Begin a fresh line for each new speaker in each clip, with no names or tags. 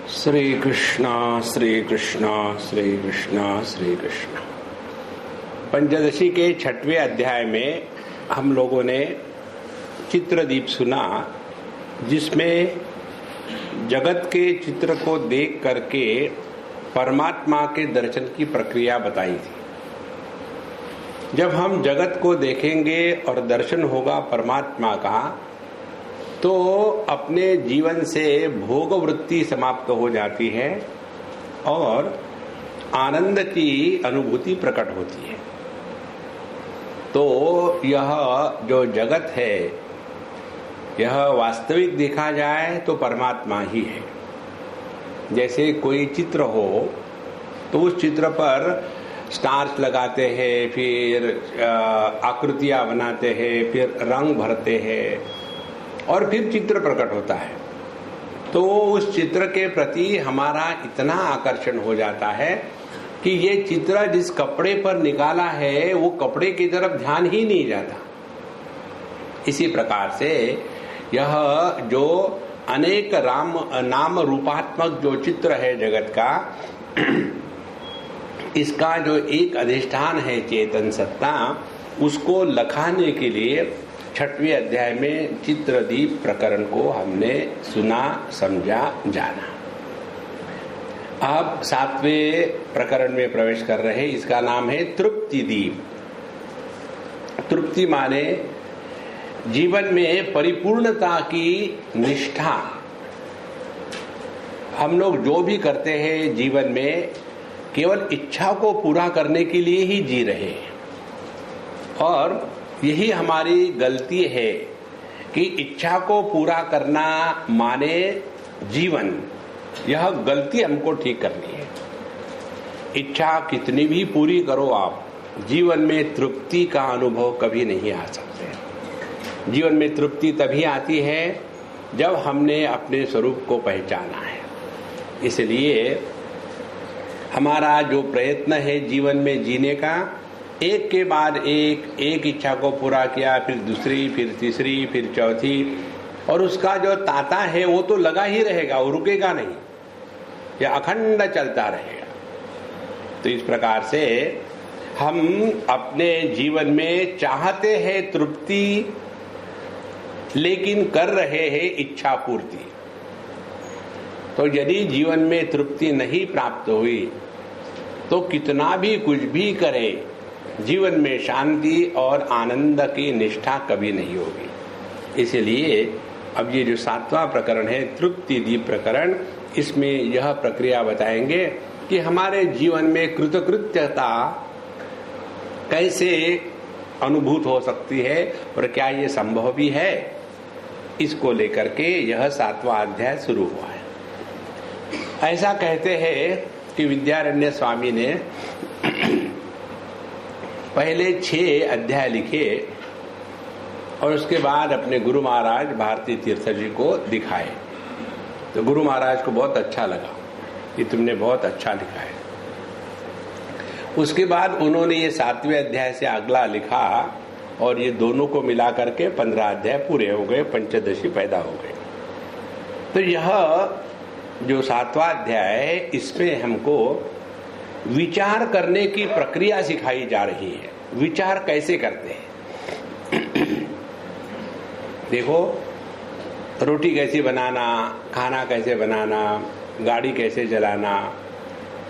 श्री कृष्णा श्री कृष्णा श्री कृष्णा श्री कृष्णा। पंचदशी के 6वें अध्याय में हम लोगों ने चित्रदीप सुना, जिसमें जगत के चित्र को देख करके परमात्मा के दर्शन की प्रक्रिया बताई थी। जब हम जगत को देखेंगे और दर्शन होगा परमात्मा का, तो अपने जीवन से भोग वृत्ति समाप्त हो जाती है और आनंद की अनुभूति प्रकट होती है। तो यह जो जगत है, यह वास्तविक देखा जाए तो परमात्मा ही है। जैसे कोई चित्र हो तो उस चित्र पर स्टार्च लगाते हैं, फिर आकृतियां बनाते हैं, फिर रंग भरते हैं और फिर चित्र प्रकट होता है। तो उस चित्र के प्रति हमारा इतना आकर्षण हो जाता है कि ये चित्र जिस कपड़े पर निकाला है वो कपड़े की तरफ ध्यान ही नहीं जाता। इसी प्रकार से यह जो अनेक नाम रूपात्मक जो चित्र है जगत का, इसका जो एक अधिष्ठान है चेतन सत्ता, उसको लखाने के लिए 6वें अध्याय में चित्रदीप प्रकरण को हमने सुना, समझा, जाना। अब 7वें प्रकरण में प्रवेश कर रहे हैं। इसका नाम है तृप्ति दीप। तृप्ति माने जीवन में परिपूर्णता की निष्ठा। हम लोग जो भी करते हैं जीवन में केवल इच्छा को पूरा करने के लिए ही जी रहे हैं, और यही हमारी गलती है कि इच्छा को पूरा करना माने जीवन। यह गलती हमको ठीक करनी है। इच्छा कितनी भी पूरी करो आप, जीवन में तृप्ति का अनुभव कभी नहीं आ सकते। जीवन में तृप्ति तभी आती है जब हमने अपने स्वरूप को पहचाना है। इसलिए हमारा जो प्रयत्न है जीवन में जीने का, एक के बाद एक इच्छा को पूरा किया, फिर दूसरी, फिर तीसरी, फिर चौथी, और उसका जो तांता है वो तो लगा ही रहेगा, वो रुकेगा नहीं, यह अखंड चलता रहेगा। तो इस प्रकार से हम अपने जीवन में चाहते हैं तृप्ति, लेकिन कर रहे हैं इच्छा पूर्ति। तो यदि जीवन में तृप्ति नहीं प्राप्त हुई तो कितना भी कुछ भी करे, जीवन में शांति और आनंद की निष्ठा कभी नहीं होगी। इसलिए अब ये जो 7वां प्रकरण है तृप्ति दीप प्रकरण, इसमें यह प्रक्रिया बताएंगे कि हमारे जीवन में कृतकृत्यता कैसे अनुभूत हो सकती है और क्या ये संभव भी है। इसको लेकर के यह 7वां अध्याय शुरू हुआ है। ऐसा कहते हैं कि विद्यारण्य स्वामी ने पहले 6 अध्याय लिखे और उसके बाद अपने गुरु महाराज भारती तीर्थ जी को दिखाए। तो गुरु महाराज को बहुत अच्छा लगा कि तुमने बहुत अच्छा लिखा है। उसके बाद उन्होंने ये 7वें अध्याय से अगला लिखा और ये दोनों को मिला करके 15 अध्याय पूरे हो गए, पंचदशी पैदा हो गए। तो यह जो 7वां अध्याय है, इसमें हमको विचार करने की प्रक्रिया सिखाई जा रही है। विचार कैसे करते हैं? देखो, रोटी कैसे बनाना, खाना कैसे बनाना, गाड़ी कैसे चलाना,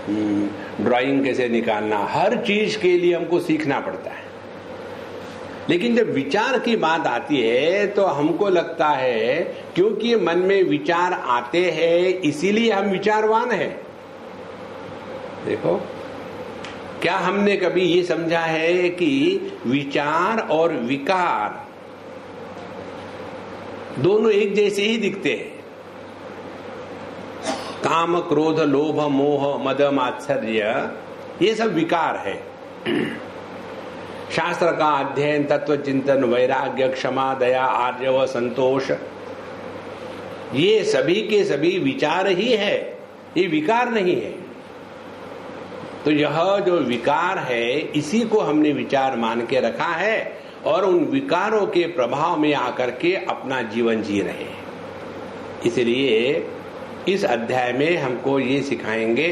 ड्राइंग कैसे निकालना, हर चीज के लिए हमको सीखना पड़ता है। लेकिन जब विचार की बात आती है तो हमको लगता है क्योंकि मन में विचार आते हैं इसीलिए हम विचारवान हैं। देखो, क्या हमने कभी ये समझा है कि विचार और विकार दोनों एक जैसे ही दिखते हैं? काम, क्रोध, लोभ, मोह, मद, मात्सर्य, ये सब विकार है। शास्त्र का अध्ययन, तत्व चिंतन, वैराग्य, क्षमा, दया, आर्जव, संतोष, ये सभी के सभी विचार ही है, ये विकार नहीं है। तो यह जो विकार है इसी को हमने विचार मान के रखा है और उन विकारों के प्रभाव में आकर के अपना जीवन जी रहे हैं। इसलिए इस अध्याय में हमको ये सिखाएंगे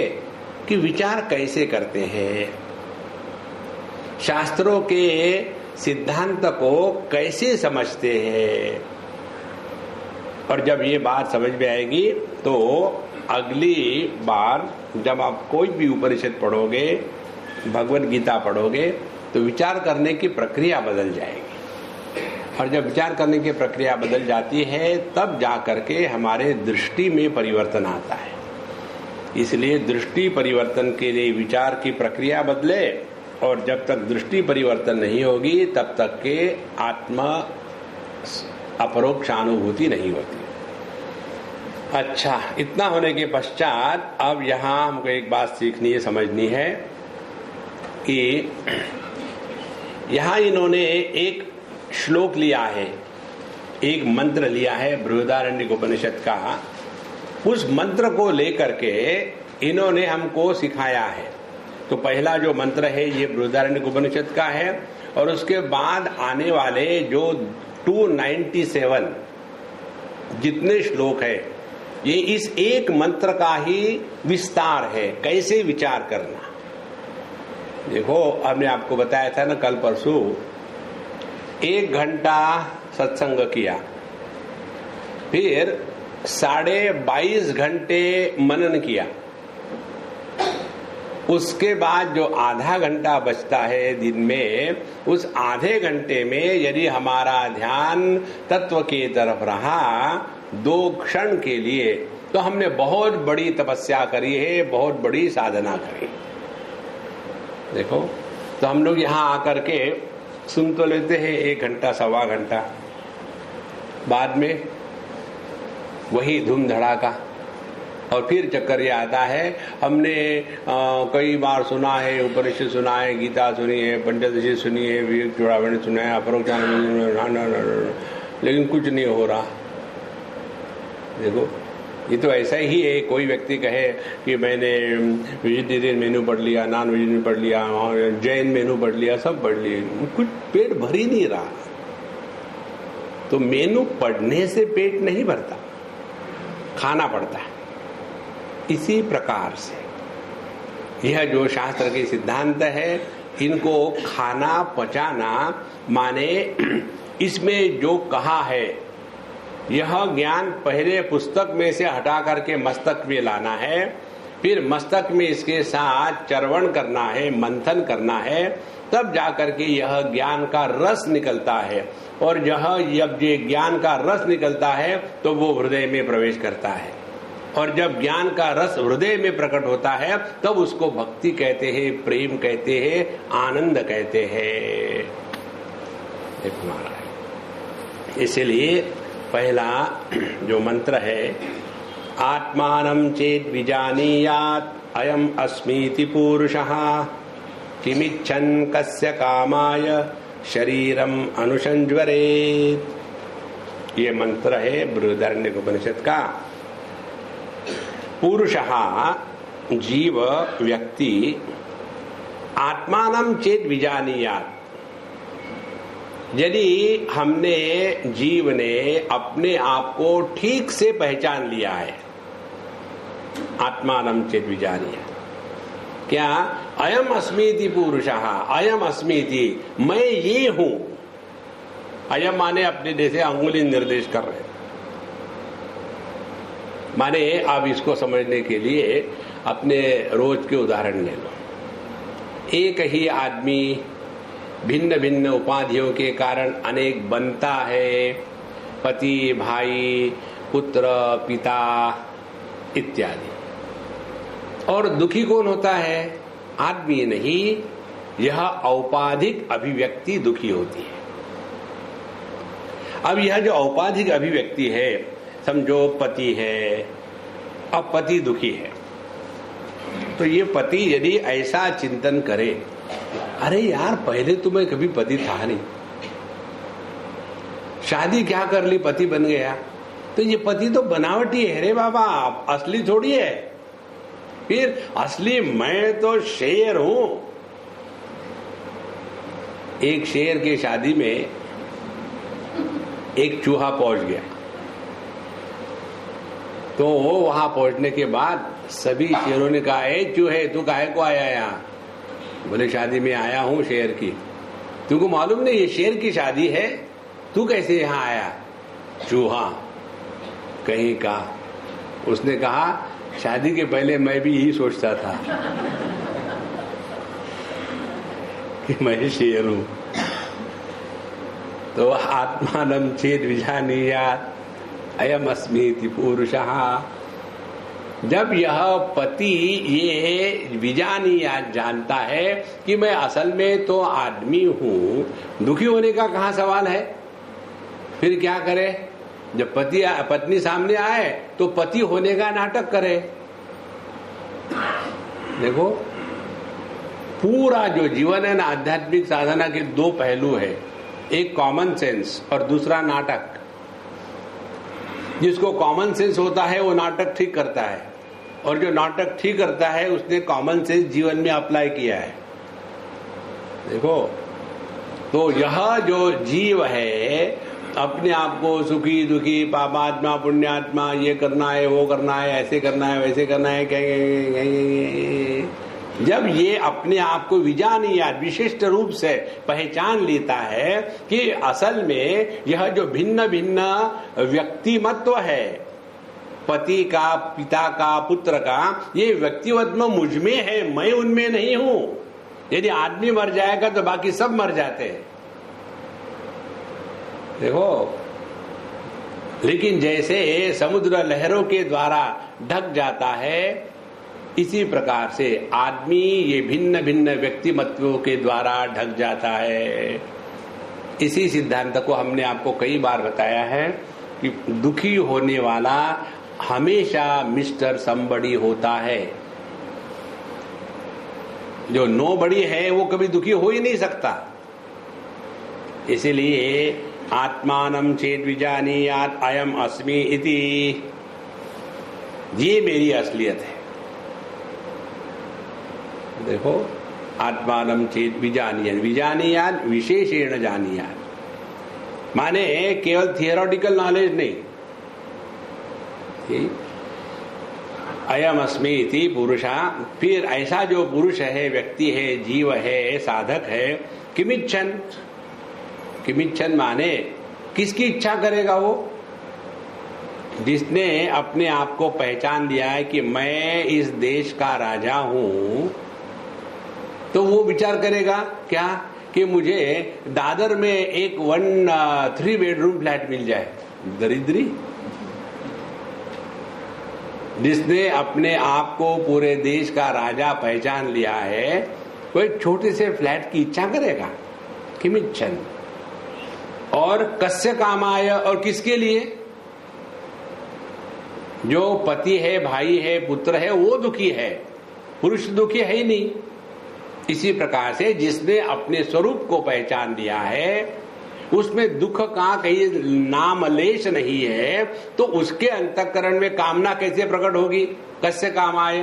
कि विचार कैसे करते हैं, शास्त्रों के सिद्धांत को कैसे समझते हैं। और जब ये बात समझ में आएगी तो अगली बार जब आप कोई भी उपनिषद पढ़ोगे, भगवत गीता पढ़ोगे, तो विचार करने की प्रक्रिया बदल जाएगी। और जब विचार करने की प्रक्रिया बदल जाती है तब जा करके हमारे दृष्टि में परिवर्तन आता है। इसलिए दृष्टि परिवर्तन के लिए विचार की प्रक्रिया बदले, और जब तक दृष्टि परिवर्तन नहीं होगी तब तक के आत्मा अपरोक्ष अनुभूति नहीं होती। अच्छा, इतना होने के पश्चात अब यहाँ हमको एक बात सीखनी है, समझनी है कि यहाँ इन्होंने एक श्लोक लिया है, एक मंत्र लिया है बृहदारण्यक उपनिषद का। उस मंत्र को लेकर के इन्होंने हमको सिखाया है। तो पहला जो मंत्र है ये बृहदारण्यक उपनिषद का है, और उसके बाद आने वाले जो 297 जितने श्लोक है ये इस एक मंत्र का ही विस्तार है, कैसे विचार करना। देखो, हमने आपको बताया था ना कल परसों, 1 घंटा सत्संग किया, फिर 22.5 घंटे मनन किया, उसके बाद जो आधा घंटा बचता है दिन में, उस आधे घंटे में यदि हमारा ध्यान तत्व की तरफ रहा 2 क्षण के लिए, तो हमने बहुत बड़ी तपस्या करी है, बहुत बड़ी साधना करी। देखो, तो हम लोग यहाँ आकर के सुन तो लेते हैं 1 घंटा, 1.25 घंटा, बाद में वही धूम धड़ाका, और फिर चक्कर ये आता है हमने कई बार सुना है, उपनिषद सुना है, गीता सुनी है, पंचदशी सुनी है, विवेक चूड़ामणि सुना है, अपरोक्ष लेकिन कुछ नहीं हो रहा। देखो, ये तो ऐसा ही है। कोई व्यक्ति कहे कि मैंने वेजिटेरियन मेनू पढ़ लिया, नॉन वेजिटेरियन पढ़ लिया, जैन मेनू पढ़ लिया, सब पढ़ लिए, कुछ पेट भर ही नहीं रहा। तो मेनू पढ़ने से पेट नहीं भरता, खाना पड़ता है। इसी प्रकार से यह जो शास्त्र के सिद्धांत है, इनको खाना पचाना माने इसमें जो कहा है यह ज्ञान पहले पुस्तक में से हटा करके मस्तक में लाना है, फिर मस्तक में इसके साथ चर्वण करना है, मंथन करना है, तब जाकर के यह ज्ञान का रस निकलता है। और जब ये ज्ञान का रस निकलता है तो वो हृदय में प्रवेश करता है, और जब ज्ञान का रस हृदय में प्रकट होता है तब उसको भक्ति कहते हैं, प्रेम कहते हैं, आनंद कहते हैं। देखो महाराज, इसलिए पहला जो मंत्र है, आत्मानं चेत् विजानीयात् अयम् अस्मीति पुरुषः किमिच्छन् कस्य कामाय शरीरम अनुसंज्वरेत्। ये मंत्र है बृहदारण्यक उपनिषद का। पुरुषः जीव व्यक्ति आत्मानं चेत् विजानीयात्, यदि हमने जीव ने अपने आप को ठीक से पहचान लिया है, आत्मानं चेत् विजानीयात्, क्या अयम अस्मीति पुरुषः, अयम अस्मीति, मैं ये हूं। अयम माने अपने जैसे अंगुली निर्देश कर रहे, माने आप इसको समझने के लिए अपने रोज के उदाहरण ले लो। एक ही आदमी भिन्न भिन्न उपाधियों के कारण अनेक बनता है, पति, भाई, पुत्र, पिता इत्यादि। और दुखी कौन होता है? आदमी नहीं, यह औपाधिक अभिव्यक्ति दुखी होती है। अब यह जो औपाधिक अभिव्यक्ति है, समझो पति है, अब पति दुखी है, तो ये पति यदि ऐसा चिंतन करे, अरे यार पहले तो मैं कभी पति था नहीं, शादी क्या कर ली, पति बन गया, तो ये पति तो बनावटी है रे बाबा, असली थोड़ी है। फिर असली मैं तो शेर हूं। एक शेर की शादी में एक चूहा पहुंच गया, तो वहां पहुंचने के बाद सभी शेरों ने कहा, ए चूहे तू काहे को आया यहाँ? बोले शादी में आया हूँ शेर की। तुमको मालूम नहीं ये शेर की शादी है, तू कैसे यहाँ आया? चूहा कहीं का। उसने कहा शादी के पहले मैं भी यही सोचता था कि मैं शेर हूं। तो आत्मानं चेत विजानीयात् अयम अस्मीति पुरुषः। जब यह पति ये विजानीयात् जानता है कि मैं असल में तो आदमी हूं, दुखी होने का कहाँ सवाल है? फिर क्या करे? जब पत्नी सामने आए तो पति होने का नाटक करे। देखो पूरा जो जीवन है ना, आध्यात्मिक साधना के दो पहलू है, एक कॉमन सेंस और दूसरा नाटक। जिसको कॉमन सेंस होता है वो नाटक ठीक करता है, और जो नाटक ठीक करता है उसने कॉमन सेंस जीवन में अप्लाई किया है। देखो तो यह जो जीव है अपने आप को सुखी दुखी, पापात्मा पुण्यात्मा, ये करना है वो करना है, ऐसे करना है वैसे करना है, जब ये अपने आप को विजानीयात विशिष्ट रूप से पहचान लेता है कि असल में यह जो भिन्न भिन्न व्यक्तिमत्व है, पति का, पिता का, पुत्र का, ये व्यक्तिमत्व मुझ में है, मैं उनमें नहीं हूं। यदि आदमी मर जाएगा तो बाकी सब मर जाते हैं। देखो, लेकिन जैसे समुद्र लहरों के द्वारा ढक जाता है, इसी प्रकार से आदमी ये भिन्न भिन्न व्यक्तिमत्वों के द्वारा ढक जाता है। इसी सिद्धांत को हमने आपको कई बार बताया है कि दुखी होने वाला हमेशा मिस्टर समबडी होता है। जो नो बड़ी है वो कभी दुखी हो ही नहीं सकता। इसीलिए आत्मानं चेत विजानीयात् अयम अस्मि इति, ये मेरी असलियत है। देखो, आत्मानं चेत विजानीयात्, विजानीयात् विशेषेण जानीयात्, माने केवल थियोरेटिकल नॉलेज नहीं। अयम अस्मि इति पुरुषा, फिर ऐसा जो पुरुष है, व्यक्ति है, जीव है, साधक है, किमिच्छन, किमिच्छन माने किसकी इच्छा करेगा? वो जिसने अपने आप को पहचान लिया है कि मैं इस देश का राजा हूं, तो वो विचार करेगा क्या कि मुझे दादर में एक 3 बेडरूम फ्लैट मिल जाए। दरिद्री। जिसने अपने आप को पूरे देश का राजा पहचान लिया है, वो एक छोटे से फ्लैट की इच्छा करेगा। किमिच्छन। और कस्य कामाय, और किसके लिए? जो पति है, भाई है, पुत्र है, वो दुखी है, पुरुष दुखी है ही नहीं। इसी प्रकार से जिसने अपने स्वरूप को पहचान लिया है, उसमें दुख का कहीं नामलेश नहीं है, तो उसके अंतःकरण में कामना कैसे प्रकट होगी? कस्य कामाय।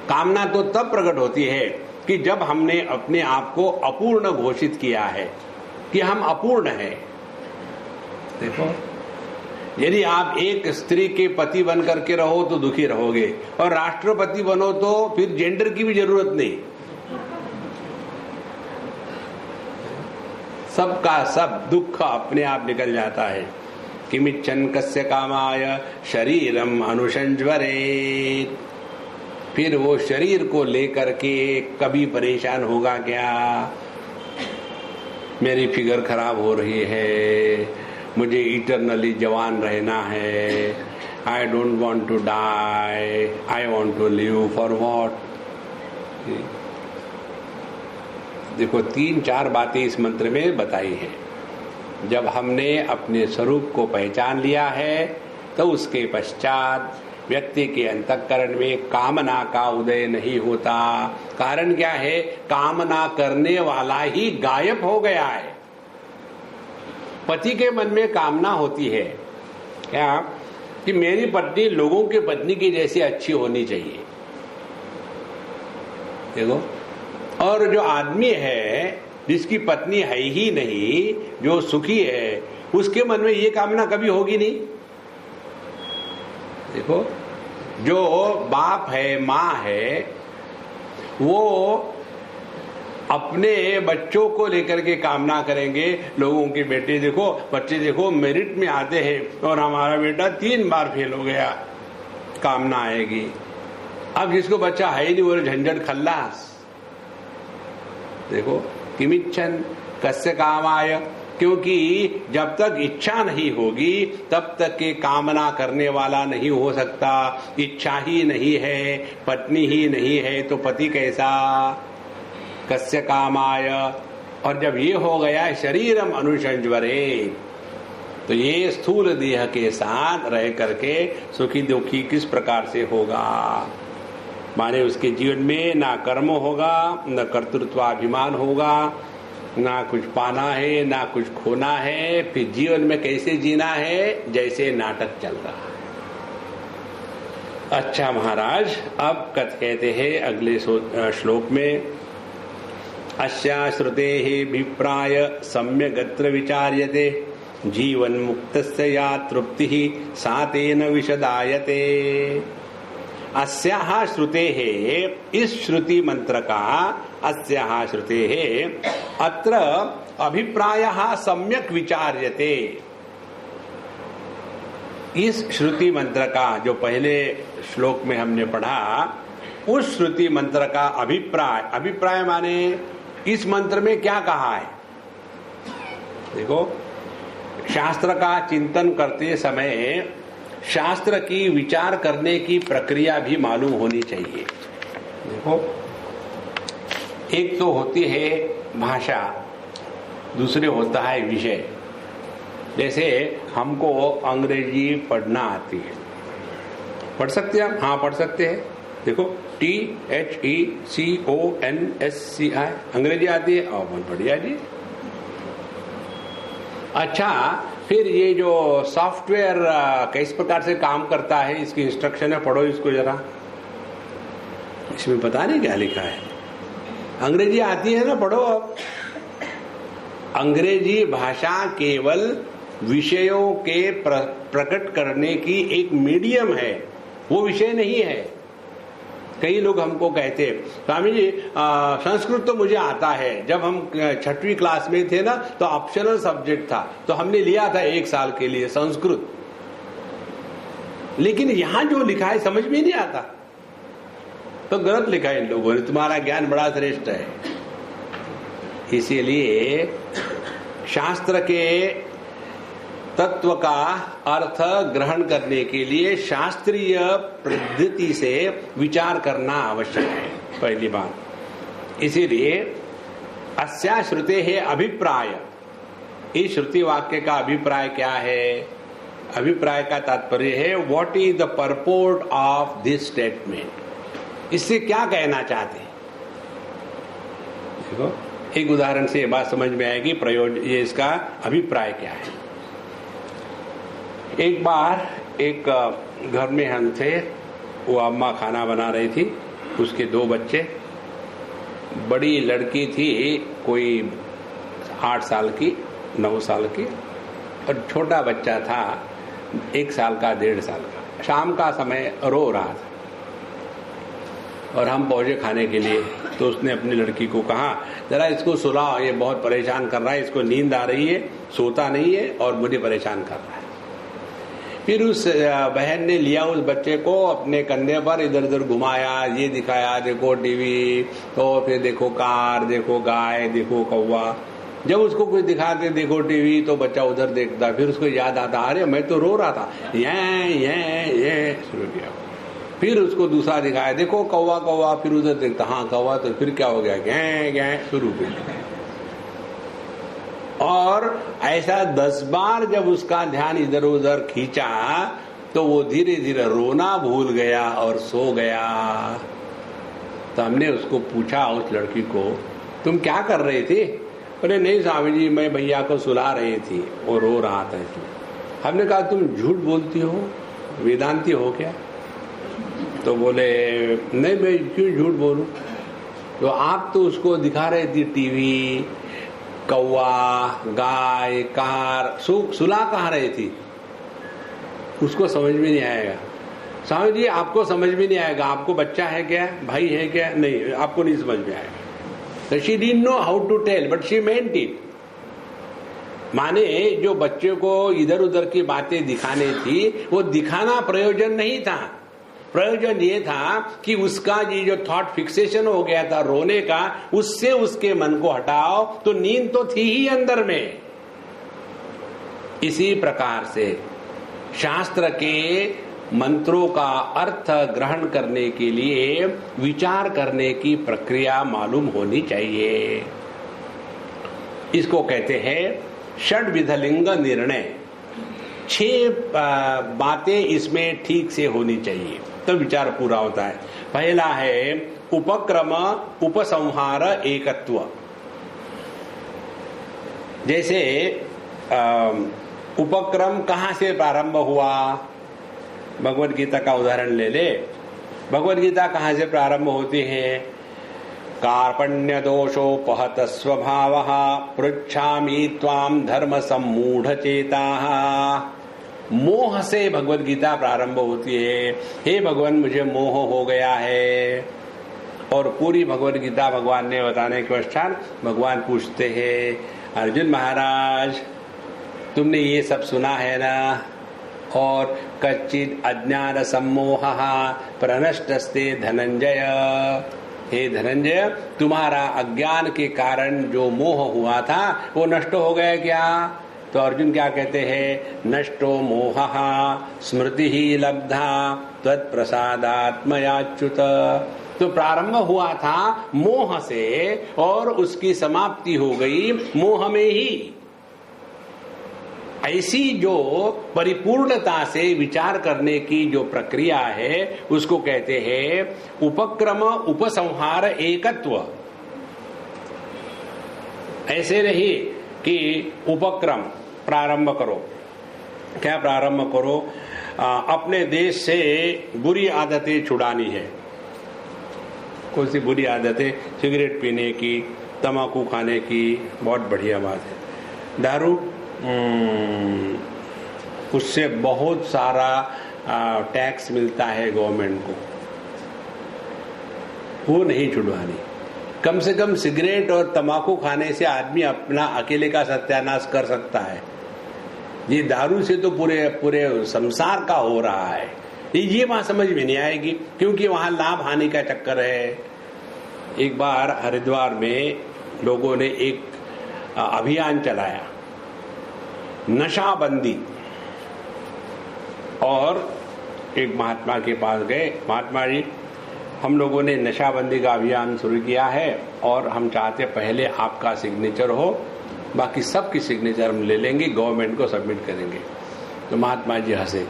कामना तो तब प्रकट होती है कि जब हमने अपने आप को अपूर्ण घोषित किया है कि हम अपूर्ण हैं। देखो, यदि आप एक स्त्री के पति बन करके रहो तो दुखी रहोगे, और राष्ट्रपति बनो तो फिर जेंडर की भी जरूरत नहीं, सबका सब दुख अपने आप निकल जाता है। किमिच्छन कस्य कामाय शरीरम अनुसंज्वरेत्, फिर वो शरीर को लेकर के कभी परेशान होगा क्या? मेरी फिगर खराब हो रही है, मुझे इटरनली जवान रहना है, I don't want to die, I want to live, for what? देखो, 3-4 बातें इस मंत्र में बताई है। जब हमने अपने स्वरूप को पहचान लिया है तो उसके पश्चात व्यक्ति के अंतःकरण में कामना का उदय नहीं होता। कारण क्या है? कामना करने वाला ही गायब हो गया है। पति के मन में कामना होती है क्या कि मेरी पत्नी लोगों की पत्नी की जैसी अच्छी होनी चाहिए। देखो, और जो आदमी है जिसकी पत्नी है ही नहीं, जो सुखी है, उसके मन में ये कामना कभी होगी नहीं। देखो, जो बाप है, माँ है, वो अपने बच्चों को लेकर के कामना करेंगे। लोगों के बेटे देखो, बच्चे देखो मेरिट में आते हैं और हमारा बेटा 3 बार फेल हो गया, कामना आएगी। अब जिसको बच्चा है ही नहीं, वो झंझट खल्लास। देखो, किमिच्छन कस्य कामाय, क्योंकि जब तक इच्छा नहीं होगी तब तक के कामना करने वाला नहीं हो सकता। इच्छा ही नहीं है, पत्नी ही नहीं है तो पति कैसा? कस्य कामाय। और जब ये हो गया शरीरम अनुसंजवरे, तो ये स्थूल देह के साथ रह करके सुखी दुखी किस प्रकार से होगा? माने उसके जीवन में ना कर्म होगा, न कर्तृत्वाभिमान होगा, ना कुछ पाना है, ना कुछ खोना है। फिर जीवन में कैसे जीना है? जैसे नाटक चल रहा है। अच्छा महाराज, अब कहते हैं अगले श्लोक में, अस्या श्रुतेः अभिप्राय सम्यगत्र विचार्यते, जीवन मुक्तस्य या तृप्तिः सा तेन विशदायते। अस्याः श्रुतेः, इस श्रुति मंत्र का, अस्याः श्रुतेः अत्र अभिप्रायः सम्यक विचार्यते। इस श्रुति मंत्र का जो पहले श्लोक में हमने पढ़ा, उस श्रुति मंत्र का अभिप्राय, अभिप्राय माने इस मंत्र में क्या कहा है? देखो, शास्त्र का चिंतन करते समय शास्त्र की विचार करने की प्रक्रिया भी मालूम होनी चाहिए। देखो, एक तो होती है भाषा, दूसरे होता है विषय। जैसे हमको अंग्रेजी पढ़ना आती है, पढ़ सकते हैं आप? हाँ, पढ़ सकते हैं। देखो, THECONSCI अंग्रेजी आती है, और बहुत बढ़िया जी। अच्छा, फिर ये जो सॉफ्टवेयर किस प्रकार से काम करता है, इसकी इंस्ट्रक्शन है, पढ़ो इसको जरा। इसमें पता नहीं क्या लिखा है, अंग्रेजी आती है ना, पढ़ो अब। अंग्रेजी भाषा केवल विषयों के प्रकट करने की एक मीडियम है, वो विषय नहीं है। कई लोग हमको कहते हैं, स्वामी जी संस्कृत तो मुझे आता है। जब हम 6वीं क्लास में थे ना, तो ऑप्शनल सब्जेक्ट था, तो हमने लिया था 1 साल के लिए संस्कृत। लेकिन यहां जो लिखा है समझ में नहीं आता, तो गलत लिखा है इन लोगों ने। तुम्हारा ज्ञान बड़ा श्रेष्ठ है। इसीलिए शास्त्र के तत्व का अर्थ ग्रहण करने के लिए शास्त्रीय पद्धति से विचार करना आवश्यक है, पहली बात। इसीलिए अस्या श्रुते है अभिप्राय, इस श्रुति वाक्य का अभिप्राय क्या है? अभिप्राय का तात्पर्य है what is the purport of this statement, इससे क्या कहना चाहते हैं। देखो, एक उदाहरण से ये बात समझ में आएगी, प्रयोजन ये इसका अभिप्राय क्या है। एक बार एक घर में हम थे, वो अम्मा खाना बना रही थी, उसके 2 बच्चे, बड़ी लड़की थी कोई 8 साल की, 9 साल की, और छोटा बच्चा था 1 साल का, 1.5 साल का। शाम का समय रो रहा था और हम पहुंचे खाने के लिए। तो उसने अपनी लड़की को कहा, जरा इसको सुलाओ, ये बहुत परेशान कर रहा है, इसको नींद आ रही है, सोता नहीं है और मुझे परेशान कर रहा है। फिर उस बहन ने लिया उस बच्चे को अपने कंधे पर, इधर उधर घुमाया, ये दिखाया, देखो टीवी, तो फिर देखो कार, देखो गाय, देखो कौवा। जब उसको कुछ दिखाते, देखो टीवी, तो बच्चा उधर देखता। फिर उसको याद आता, अरे मैं तो रो रहा था, ये शुरू किया। फिर उसको दूसरा दिखाया, देखो कौवा कौवा, फिर उधर देखता, हाँ कौवा, तो फिर क्या हो गया, गै शुरू किया। और ऐसा 10 बार जब उसका ध्यान इधर उधर खींचा, तो वो धीरे धीरे रोना भूल गया और सो गया। तो हमने उसको पूछा, उस लड़की को, तुम क्या कर रहे थे? बोले नहीं स्वामी जी, मैं भैया को सुला रही थी, वो रो रहा था इसलिए। हमने कहा तुम झूठ बोलती हो, वेदांती हो क्या? तो बोले नहीं, मैं क्यों झूठ बोलूं? तो आप तो उसको दिखा रहे थे टीवी, कौवा, गाय, कार, सुला कहाँ रही थी? उसको समझ में नहीं आएगा। स्वामी जी आपको समझ में नहीं आएगा, आपको बच्चा है क्या, भाई है क्या, नहीं आपको नहीं समझ में आएगा। तो she didn't know how to tell but she meant it. माने जो बच्चे को इधर उधर की बातें दिखाने थी वो दिखाना प्रयोजन नहीं था, प्रयोजन ये था कि उसका ये जो थॉट फिक्सेशन हो गया था रोने का, उससे उसके मन को हटाओ, तो नींद तो थी ही अंदर में। इसी प्रकार से शास्त्र के मंत्रों का अर्थ ग्रहण करने के लिए विचार करने की प्रक्रिया मालूम होनी चाहिए। इसको कहते हैं षड्विध लिंग निर्णय। 6 बातें इसमें ठीक से होनी चाहिए तो विचार पूरा होता है। पहला है उपक्रम उपसंहार एकत्व। जैसे उपक्रम कहां से प्रारंभ हुआ, भगवद गीता का उदाहरण ले ले। भगवद गीता कहां से प्रारंभ होती है, कार्पण्य दोषोपहत स्वभावः पृच्छामि त्वाम धर्म सम्मूढ़ चेताः। मोह से भगवद गीता प्रारंभ होती है, हे भगवान मुझे मोह हो गया है। और पूरी भगवद गीता भगवान ने बताने के पश्चात भगवान पूछते हैं, अर्जुन महाराज तुमने ये सब सुना है ना, और कच्चित अज्ञान सम्मोहः प्रनष्टस्ते धनंजय। हे धनंजय तुम्हारा अज्ञान के कारण जो मोह हुआ था वो नष्ट हो गया क्या? तो अर्जुन क्या कहते हैं, नष्टो मोहः स्मृति ही लब्धा त्वत्प्रसादात्मयाच्युत। तो प्रारंभ हुआ था मोह से और उसकी समाप्ति हो गई मोह में ही। ऐसी जो परिपूर्णता से विचार करने की जो प्रक्रिया है उसको कहते हैं उपक्रम उपसंहार एकत्व। ऐसे नहीं कि उपक्रम प्रारंभ करो, क्या प्रारंभ करो, अपने देश से बुरी आदतें छुड़ानी है। कौन सी बुरी आदतें? सिगरेट पीने की, तंबाकू खाने की, बहुत बढ़िया बात है। दारू, उससे बहुत सारा टैक्स मिलता है गवर्नमेंट को, वो नहीं छुड़वानी। कम से कम सिगरेट और तंबाकू खाने से आदमी अपना अकेले का सत्यानाश कर सकता है, ये दारू से तो पूरे पूरे संसार का हो रहा है। ये बात समझ में नहीं आएगी क्योंकि वहां लाभ हानि का चक्कर है। एक बार हरिद्वार में लोगों ने एक अभियान चलाया, नशाबंदी, और एक महात्मा के पास गए, महात्मा जी हम लोगों ने नशाबंदी का अभियान शुरू किया है और हम चाहते पहले आपका सिग्नेचर हो, बाकी सबकी सिग्नेचर हम ले लेंगे, गवर्नमेंट को सबमिट करेंगे। तो महात्मा जी हंसे,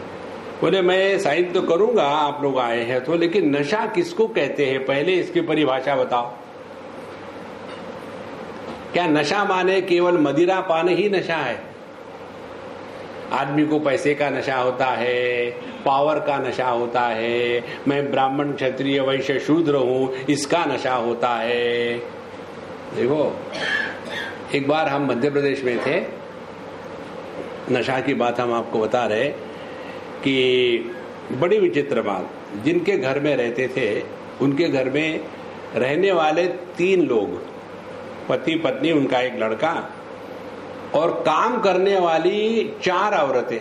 बोले मैं साइन तो करूंगा आप लोग आए हैं तो, लेकिन नशा किसको कहते हैं पहले इसकी परिभाषा बताओ। क्या नशा माने केवल मदिरा पान ही नशा है? आदमी को पैसे का नशा होता है, पावर का नशा होता है, मैं ब्राह्मण क्षत्रिय वैश्य शूद्र हूं इसका नशा होता है। देखो एक बार हम मध्य प्रदेश में थे, नशा की बात हम आपको बता रहे कि बड़ी विचित्र बात, जिनके घर में रहते थे उनके घर में रहने वाले 3 लोग, पति पत्नी उनका एक लड़का और काम करने वाली 4 औरतें।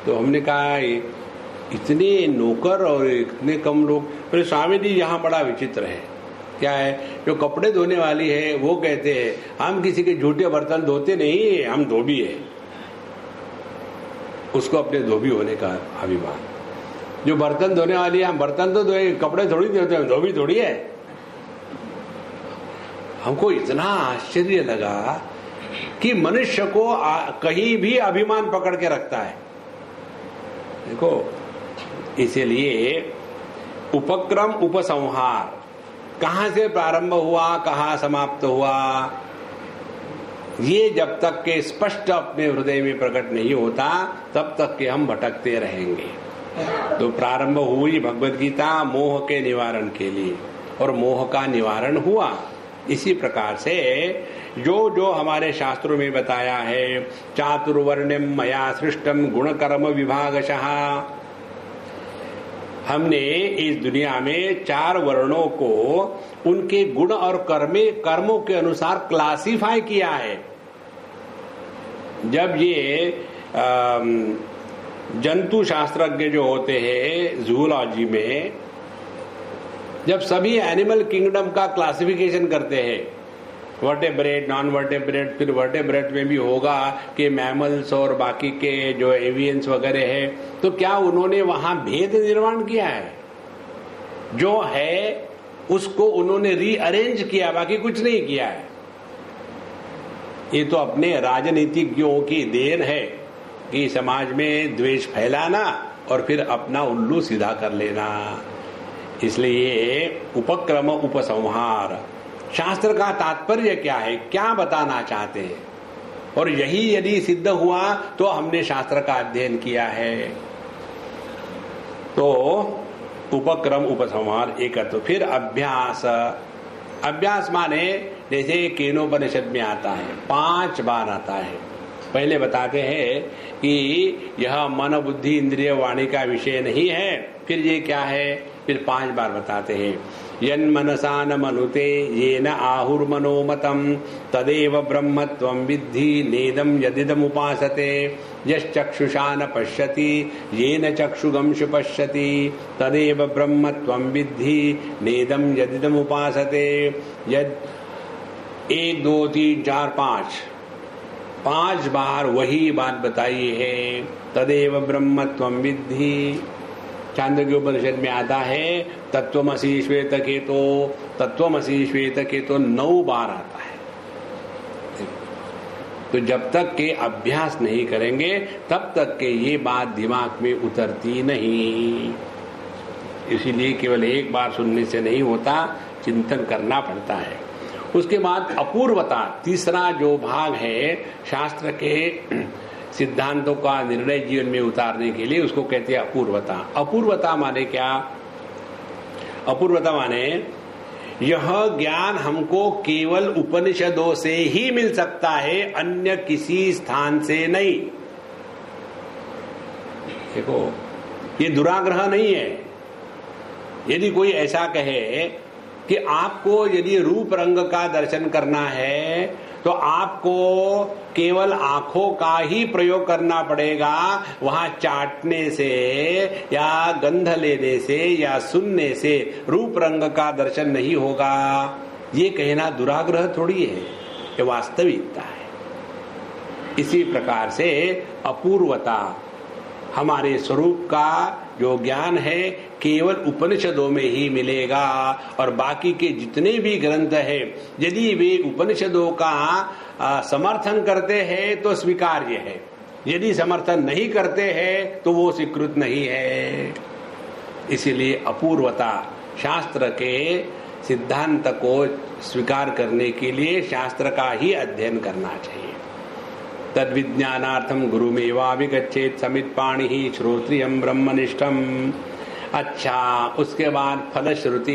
तो हमने कहा इतने नौकर और इतने कम लोग। फिर स्वामी जी यहाँ बड़ा विचित्र है, क्या है, जो कपड़े धोने वाली है वो कहते हैं हम किसी के झूठे बर्तन धोते नहीं, हम धोबी है। उसको अपने धोबी होने का अभिमान। जो बर्तन धोने वाली है, हम बर्तन तो धोए, कपड़े थोड़ी धोते हैं, धोबी थोड़ी है। हमको इतना आश्चर्य लगा कि मनुष्य को कहीं भी अभिमान पकड़ के रखता है। देखो इसीलिए उपक्रम उपसंहार कहां से प्रारंभ हुआ, कहां समाप्त हुआ, ये जब तक के स्पष्ट अपने हृदय में प्रकट नहीं होता तब तक के हम भटकते रहेंगे। तो प्रारंभ हुई भगवद गीता मोह के निवारण के लिए और मोह का निवारण हुआ। इसी प्रकार से जो जो हमारे शास्त्रों में बताया है, चातुर्वर्ण्यम मया सृष्टम गुण कर्म विभागशः, हमने इस दुनिया में 4 वर्णों को उनके गुण और कर्मों के अनुसार क्लासिफाई किया है। जब ये जंतु शास्त्रज्ञ जो होते हैं जूलॉजी में, जब सभी एनिमल किंगडम का क्लासिफिकेशन करते हैं, वर्टेब्रेट, नॉन वर्टेब्रेट, फिर वर्टेब्रेट में भी होगा कि मैमल्स और बाकी के जो एवियंस वगैरह है, तो क्या उन्होंने वहां भेद निर्माण किया है? जो है उसको उन्होंने रीअरेंज किया, बाकी कुछ नहीं किया है। ये तो अपने राजनीतिज्ञों की देन है कि समाज में द्वेष फैलाना और फिर अपना उल्लू सीधा कर लेना। इसलिए उपक्रम उपसंहार, शास्त्र का तात्पर्य क्या है, क्या बताना चाहते हैं, और यही यदि सिद्ध हुआ तो हमने शास्त्र का अध्ययन किया है। तो उपक्रम उपसंहार एक। तो फिर अभ्यास, अभ्यास माने जैसे केनोपनिषद में आता है 5 बार आता है। पहले बताते हैं कि यह मन बुद्धि इंद्रिय वाणी का विषय नहीं है, फिर ये क्या है, फिर 5 बार बताते हैं। यन मनसा न मनुते येन आहुर्मनोमतम तदेव ब्रह्मत्वं विद्धि नेदम यदिदम उपासते यश्चक्षुषा न पश्यति येन चक्षुगंश पश्यति तदेव ब्रह्मत्वं विद्धि नेदम यदिदम उपासते। यद 1 2 3 4 5 बार वही बात बताई है, तदेव ब्रह्मत्वं विद्धि। चांद्र उपनिषद में आता है तत्वमसि श्वेत केतो, तत्वमसि श्वेत केतो 9 बार आता है। तो जब तक के अभ्यास नहीं करेंगे तब तक के ये बात दिमाग में उतरती नहीं। इसीलिए केवल एक बार सुनने से नहीं होता, चिंतन करना पड़ता है। उसके बाद अपूर्वता, तीसरा जो भाग है शास्त्र के सिद्धांतों का निर्णय जीवन में उतारने के लिए, उसको कहते हैं अपूर्वता। अपूर्वता माने क्या? अपूर्वता माने यह ज्ञान हमको केवल उपनिषदों से ही मिल सकता है, अन्य किसी स्थान से नहीं। देखो, ये दुराग्रह नहीं है। यदि कोई ऐसा कहे कि आपको यदि रूप रंग का दर्शन करना है तो आपको केवल आंखों का ही प्रयोग करना पड़ेगा, वहां चाटने से या गंध लेने से या सुनने से रूप रंग का दर्शन नहीं होगा, ये कहना दुराग्रह थोड़ी है, ये वास्तविकता है। इसी प्रकार से अपूर्वता, हमारे स्वरूप का जो ज्ञान है केवल उपनिषदों में ही मिलेगा, और बाकी के जितने भी ग्रंथ हैं यदि वे उपनिषदों का समर्थन करते हैं तो स्वीकार्य है, यदि समर्थन नहीं करते हैं तो वो स्वीकृत नहीं है। इसीलिए अपूर्वता, शास्त्र के सिद्धांत को स्वीकार करने के लिए शास्त्र का ही अध्ययन करना चाहिए। तद विज्ञानार्थम गुरुमेवाभिगच्छेत् समित पाणिः श्रोत्रियम ब्रह्मनिष्ठम। अच्छा, उसके बाद फलश्रुति,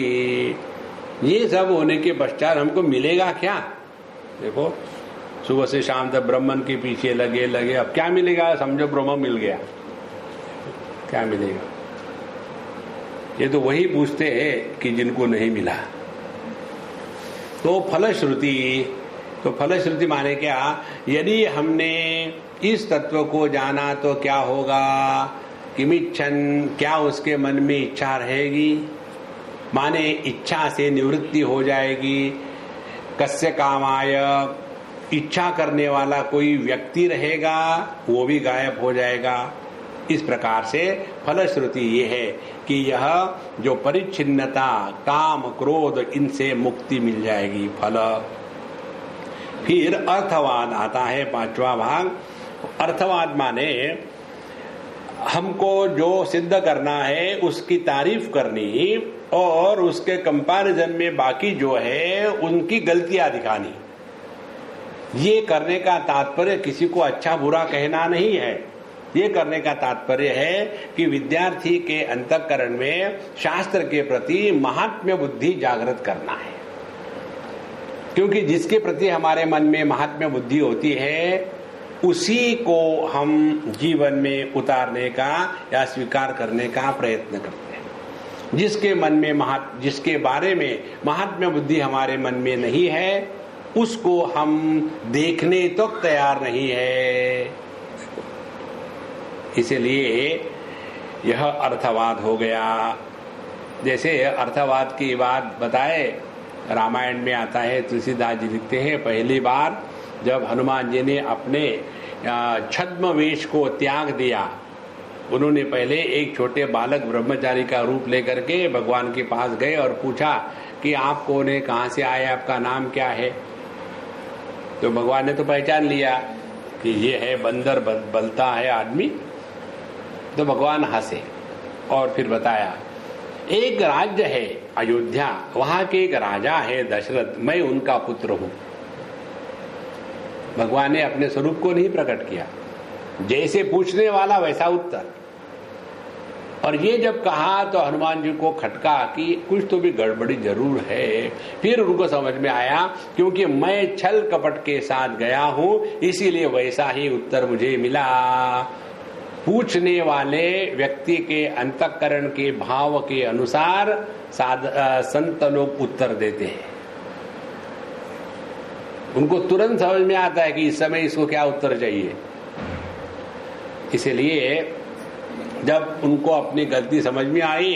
ये सब होने के पश्चात हमको मिलेगा क्या? देखो, सुबह से शाम तक ब्रह्मन के पीछे लगे, अब क्या मिलेगा? समझो ब्रह्म मिल गया, क्या मिलेगा? ये तो वही पूछते हैं कि जिनको नहीं मिला। तो फलश्रुति, तो फलश्रुति माने क्या? यदि हमने इस तत्व को जाना तो क्या होगा? किमिच्छन, क्या उसके मन में इच्छा रहेगी? माने इच्छा से निवृत्ति हो जाएगी। कस्य कामाय, इच्छा करने वाला कोई व्यक्ति रहेगा, वो भी गायब हो जाएगा। इस प्रकार से फलश्रुति ये है कि यह जो परिच्छिन्नता, काम क्रोध, इनसे मुक्ति मिल जाएगी, फल। फिर अर्थवाद आता है, 5वां भाग। अर्थवाद माने हमको जो सिद्ध करना है उसकी तारीफ करनी और उसके कंपैरिजन में बाकी जो है उनकी गलतियां दिखानी। ये करने का तात्पर्य किसी को अच्छा बुरा कहना नहीं है। ये करने का तात्पर्य है कि विद्यार्थी के अंतःकरण में शास्त्र के प्रति महात्म्य बुद्धि जागृत करना है, क्योंकि जिसके प्रति हमारे मन में महात्म्य बुद्धि होती है उसी को हम जीवन में उतारने का या स्वीकार करने का प्रयत्न करते हैं। जिसके बारे में महात्म्य बुद्धि हमारे मन में नहीं है, उसको हम देखने तो तैयार नहीं है। इसलिए यह अर्थवाद हो गया। जैसे अर्थवाद की बात बताए, रामायण में आता है, तुलसीदास जी लिखते हैं, पहली बार जब हनुमान जी ने अपने छद्म वेश को त्याग दिया, उन्होंने पहले एक छोटे बालक ब्रह्मचारी का रूप लेकर के भगवान के पास गए और पूछा कि आप कौन है, कहाँ से आए, आपका नाम क्या है। तो भगवान ने तो पहचान लिया कि ये है बंदर बलता है आदमी। तो भगवान हंसे और फिर बताया, एक राज्य है अयोध्या, वहां के एक राजा है दशरथ, मैं उनका पुत्र हूं। भगवान ने अपने स्वरूप को नहीं प्रकट किया, जैसे पूछने वाला वैसा उत्तर। और ये जब कहा तो हनुमान जी को खटका कि कुछ तो भी गड़बड़ी जरूर है। फिर उनको समझ में आया, क्योंकि मैं छल कपट के साथ गया हूं, इसीलिए वैसा ही उत्तर मुझे मिला। पूछने वाले व्यक्ति के अंतःकरण के भाव के अनुसार संत लोग उत्तर देते हैं। उनको तुरंत समझ में आता है कि इस समय इसको क्या उत्तर चाहिए। इसलिए जब उनको अपनी गलती समझ में आई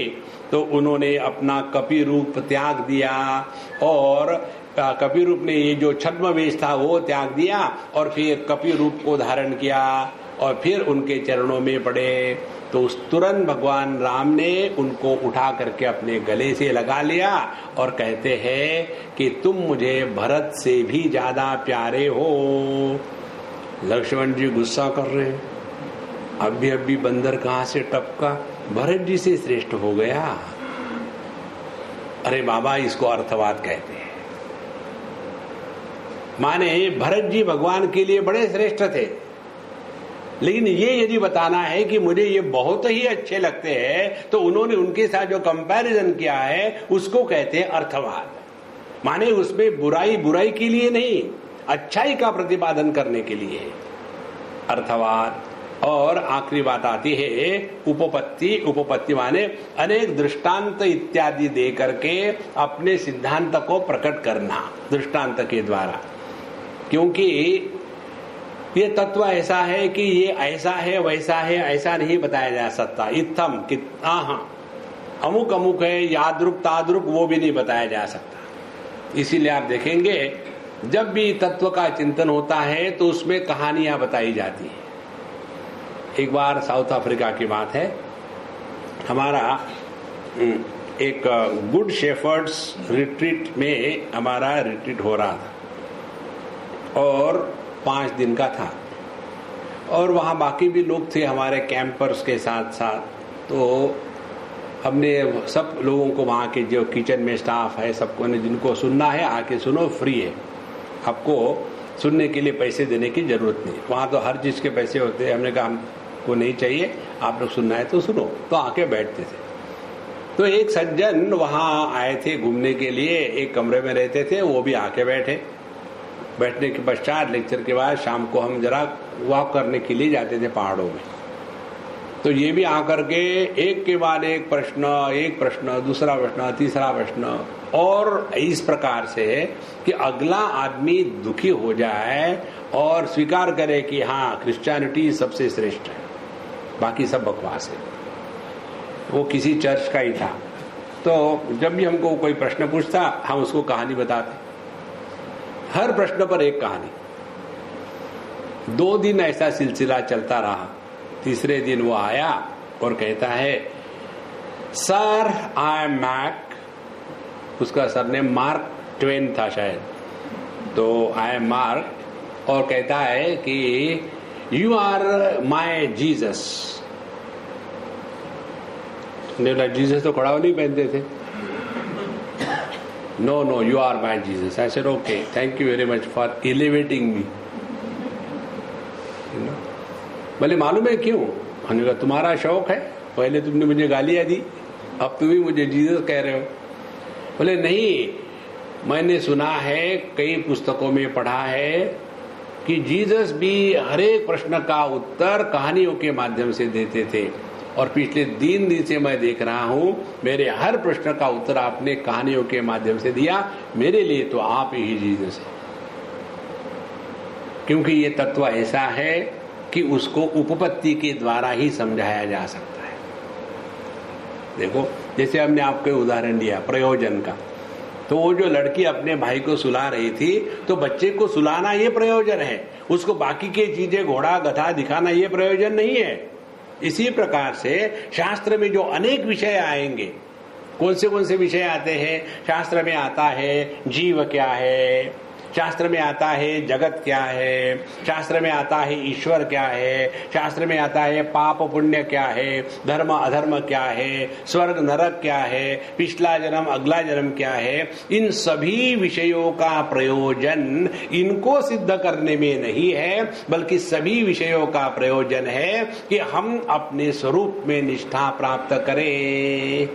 तो उन्होंने अपना कपि रूप त्याग दिया और कपि रूप ने ये जो छद्म वेश था वो त्याग दिया और फिर कपि रूप को धारण किया और फिर उनके चरणों में पड़े। तो उस तुरंत भगवान राम ने उनको उठा करके अपने गले से लगा लिया और कहते हैं कि तुम मुझे भरत से भी ज्यादा प्यारे हो। लक्ष्मण जी गुस्सा कर रहे हैं, अभी बंदर कहां से टपका, भरत जी से श्रेष्ठ हो गया। अरे बाबा, इसको अर्थवाद कहते हैं। माने भरत जी भगवान के लिए बड़े श्रेष्ठ थे, लेकिन ये यदि बताना है कि मुझे ये बहुत ही अच्छे लगते हैं, तो उन्होंने उनके साथ जो कंपैरिजन किया है उसको कहते हैं अर्थवाद। माने उसमें बुराई के लिए नहीं, अच्छाई का प्रतिपादन करने के लिए अर्थवाद। और आखिरी बात आती है उपपत्ति माने अनेक दृष्टांत इत्यादि दे करके अपने सिद्धांत को प्रकट करना दृष्टांत के द्वारा। क्योंकि ये तत्व ऐसा है कि ये ऐसा है वैसा है ऐसा नहीं बताया जा सकता। इत्थम अमुक अमुक है, यादृक तादृक वो भी नहीं बताया जा सकता। इसीलिए आप देखेंगे जब भी तत्व का चिंतन होता है तो उसमें कहानियां बताई जाती है। एक बार साउथ अफ्रीका की बात है, हमारा एक गुड शेफर्ड्स रिट्रीट में हमारा रिट्रीट हो रहा था और 5 दिन का था और वहाँ बाकी भी लोग थे हमारे कैंपर्स के साथ साथ। तो हमने सब लोगों को, वहाँ के जो किचन में स्टाफ है सबको ने, जिनको सुनना है आके सुनो, फ्री है, आपको सुनने के लिए पैसे देने की जरूरत नहीं। वहाँ तो हर चीज के पैसे होते हैं। हमने कहा हमको नहीं चाहिए, आप लोग सुनना है तो सुनो। तो आके बैठते थे। तो एक सज्जन वहाँ आए थे घूमने के लिए, एक कमरे में रहते थे, वो भी आके बैठे। बैठने के पश्चात लेक्चर के बाद शाम को हम जरा वॉक करने के लिए जाते थे पहाड़ों में। तो ये भी आकर के एक के बाद एक प्रश्न, दूसरा प्रश्न, तीसरा प्रश्न, और इस प्रकार से कि अगला आदमी दुखी हो जाए और स्वीकार करे कि हाँ क्रिश्चियनिटी सबसे श्रेष्ठ है, बाकी सब बकवास है। वो किसी चर्च का ही था। तो जब भी हमको कोई प्रश्न पूछता हम उसको कहानी बताते, हर प्रश्न पर एक कहानी। 2 दिन ऐसा सिलसिला चलता रहा। तीसरे दिन वो आया और कहता है, सर आई एम मैक, उसका सरनेम मार्क ट्वेन था शायद, तो आई एम मार्क, और कहता है कि you are my Jesus. Jesus तो कड़ाव नहीं पहनते थे। No, you are my Jesus. I said, okay, thank you very much for elevating me. बोले मालूम है क्यों? हमने कहा तुम्हारा शौक है, पहले तुमने मुझे गालियां दी, अब तुम ही मुझे जीसस कह रहे हो। बोले नहीं, मैंने सुना है, कई पुस्तकों में पढ़ा है कि जीसस भी हर एक प्रश्न का उत्तर कहानियों के माध्यम से देते थे। और पिछले 3 दिन से मैं देख रहा हूं मेरे हर प्रश्न का उत्तर आपने कहानियों के माध्यम से दिया। मेरे लिए तो आप ही जीसस है, क्योंकि ये तत्व ऐसा है कि उसको उपपत्ति के द्वारा ही समझाया जा सकता है। देखो, जैसे हमने आपको उदाहरण दिया प्रयोजन का, तो वो जो लड़की अपने भाई को सुला रही थी, तो बच्चे को सुलाना ये प्रयोजन है, उसको बाकी की चीजें घोड़ा गधा दिखाना ये प्रयोजन नहीं है। इसी प्रकार से शास्त्र में जो अनेक विषय आएंगे, कौन से विषय आते हैं? शास्त्र में आता है जीव क्या है, शास्त्र में आता है जगत क्या है, शास्त्र में आता है ईश्वर क्या है, शास्त्र में आता है पाप पुण्य क्या है, धर्म अधर्म क्या है, स्वर्ग नरक क्या है, पिछला जन्म अगला जन्म क्या है। इन सभी विषयों का प्रयोजन इनको सिद्ध करने में नहीं है, बल्कि सभी विषयों का प्रयोजन है कि हम अपने स्वरूप में निष्ठा प्राप्त करें।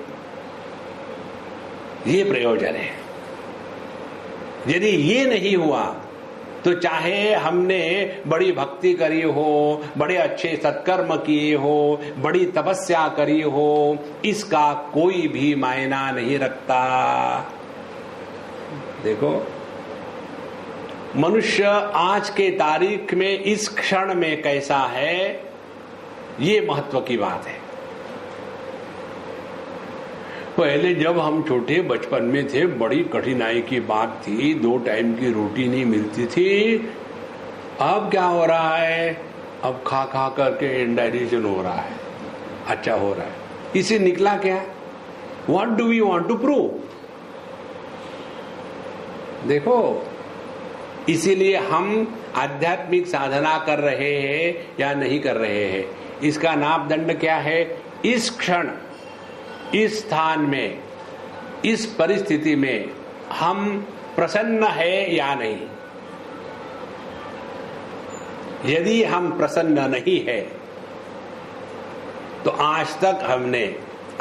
ये प्रयोजन है। यदि ये नहीं हुआ तो चाहे हमने बड़ी भक्ति करी हो, बड़े अच्छे सत्कर्म किए हो, बड़ी तपस्या करी हो, इसका कोई भी मायना नहीं रखता। देखो, मनुष्य आज के तारीख में इस क्षण में कैसा है, ये महत्व की बात है। पहले जब हम छोटे बचपन में थे, बड़ी कठिनाई की बात थी, 2 टाइम की रोटी नहीं मिलती थी। अब क्या हो रहा है? अब खा खा करके इंडाइजेशन हो रहा है, अच्छा हो रहा है। इसे निकला क्या? What do we want to prove? देखो, इसीलिए हम आध्यात्मिक साधना कर रहे हैं या नहीं कर रहे हैं, इसका मापदंड क्या है? इस क्षण, इस स्थान में, इस परिस्थिति में हम प्रसन्न है या नहीं। यदि हम प्रसन्न नहीं है तो आज तक हमने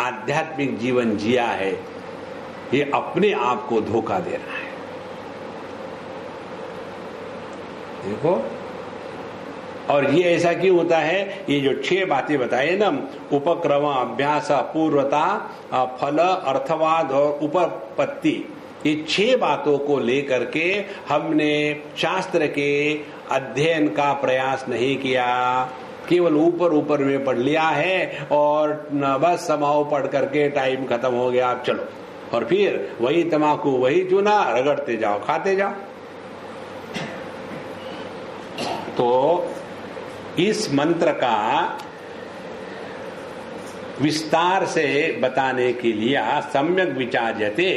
आध्यात्मिक जीवन जिया है, ये अपने आप को धोखा दे रहा है। देखो, और ये ऐसा क्यों होता है? ये जो 6 बातें बताए ना, उपक्रम, अभ्यास, अपूर्वता, फल, अर्थवाद और उपपत्ति, ये 6 बातों को लेकर के हमने शास्त्र के अध्ययन का प्रयास नहीं किया। केवल ऊपर ऊपर में पढ़ लिया है और बस समाओ पढ़ करके टाइम खत्म हो गया, अब चलो, और फिर वही तमाकू, वही चूना रगड़ते जाओ, खाते जाओ। तो इस मंत्र का विस्तार से बताने के लिए सम्यक विचार्यते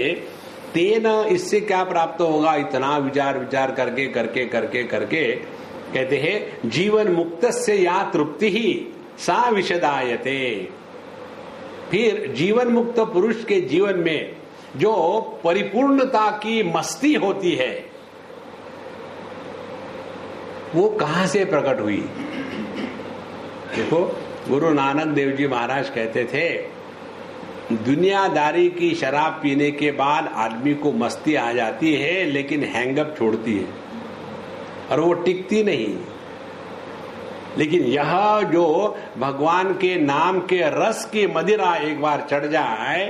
तेन, इससे क्या प्राप्त होगा? इतना विचार करके करके करके करके कहते हैं जीवन मुक्तस्य या तृप्ति ही सा विशदायते। फिर जीवन मुक्त पुरुष के जीवन में जो परिपूर्णता की मस्ती होती है, वो कहां से प्रकट हुई? देखो, गुरु नानक देव जी महाराज कहते थे, दुनियादारी की शराब पीने के बाद आदमी को मस्ती आ जाती है, लेकिन हैंगअप छोड़ती है और वो टिकती नहीं। लेकिन यह जो भगवान के नाम के रस की मदिरा एक बार चढ़ जाए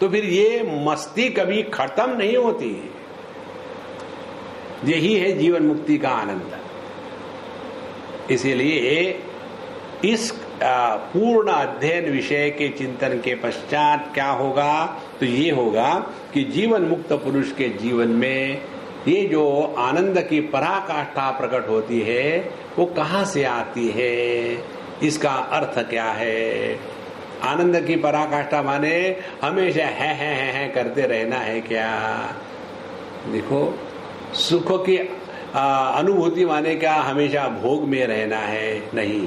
तो फिर ये मस्ती कभी खत्म नहीं होती। यही है जीवन मुक्ति का आनंद। इसीलिए इस पूर्ण अध्ययन विषय के चिंतन के पश्चात क्या होगा? तो ये होगा कि जीवन मुक्त पुरुष के जीवन में ये जो आनंद की पराकाष्ठा प्रकट होती है, वो कहां से आती है, इसका अर्थ क्या है? आनंद की पराकाष्ठा माने हमेशा है करते रहना है क्या? देखो, सुख की अनुभूति माने क्या हमेशा भोग में रहना है? नहीं।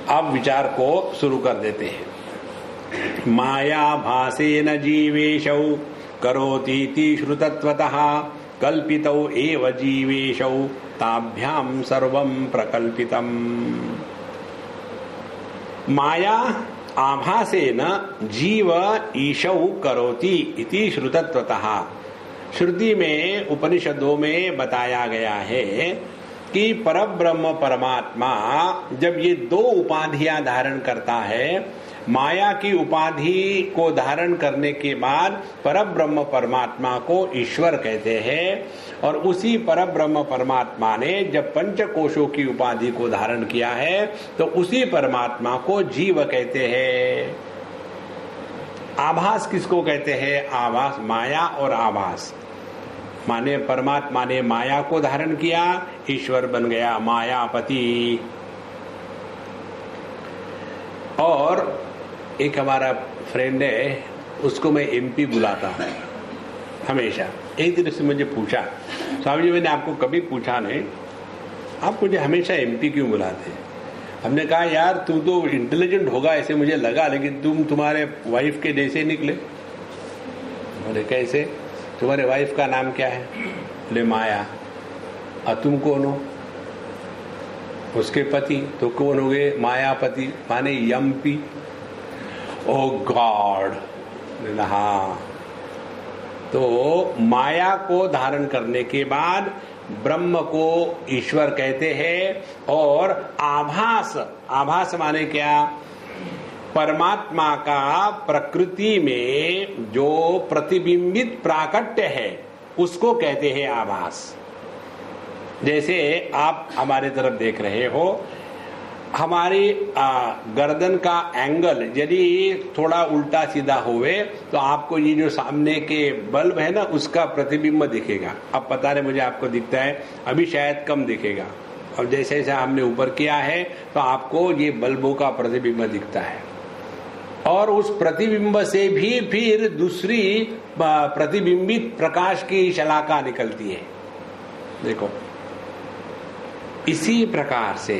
अब विचार को शुरू कर देते हैं। माया भासेन जीवेशौ करोतीति श्रुतत्वतः कल्पितौ एव जीवेशौ ताभ्याम सर्वं प्रकल्पितम्। माया आभासेन जीव ईशौ करोति इति श्रुतत्वतः। श्रुति में, उपनिषदों में बताया गया है कि परब्रह्म परमात्मा जब ये दो उपाधियां धारण करता है, माया की उपाधि को धारण करने के बाद परब्रह्म परमात्मा को ईश्वर कहते हैं, और उसी परब्रह्म परमात्मा ने जब पंचकोशों की उपाधि को धारण किया है तो उसी परमात्मा को जीव कहते हैं। आभास किसको कहते हैं? आभास, माया और आभास। माने परमात्मा ने माया को धारण किया, ईश्वर बन गया मायापति। और एक हमारा फ्रेंड है, उसको मैं एमपी बुलाता हूं हमेशा। एक दिन उसने मुझे पूछा, स्वामी जी मैंने आपको कभी पूछा नहीं, आप मुझे हमेशा एमपी क्यों बुलाते हैं? हमने कहा यार तू तो इंटेलिजेंट होगा ऐसे मुझे लगा, लेकिन तुम तुम्हारे वाइफ के जैसे निकले। बोले कैसे? तुम्हारे वाइफ का नाम क्या है? बोले माया। और तुम कौन हो? उसके पति। तो कौन हो गए? मायापति, माने यमपी। ओ गॉड। हाँ, तो माया को धारण करने के बाद ब्रह्म को ईश्वर कहते हैं। और आभास, आभास माने क्या? परमात्मा का प्रकृति में जो प्रतिबिंबित प्राकट्य है उसको कहते हैं आभास। जैसे आप हमारे तरफ देख रहे हो, हमारी गर्दन का एंगल यदि थोड़ा उल्टा सीधा होवे तो आपको ये जो सामने के बल्ब है ना उसका प्रतिबिंब दिखेगा। अब पता नहीं मुझे आपको दिखता है, अभी शायद कम दिखेगा। और जैसे जैसे हमने ऊपर किया है तो आपको ये बल्बों का प्रतिबिंब दिखता है। और उस प्रतिबिंब से भी फिर दूसरी प्रतिबिंबित प्रकाश की शलाका निकलती है। देखो, इसी प्रकार से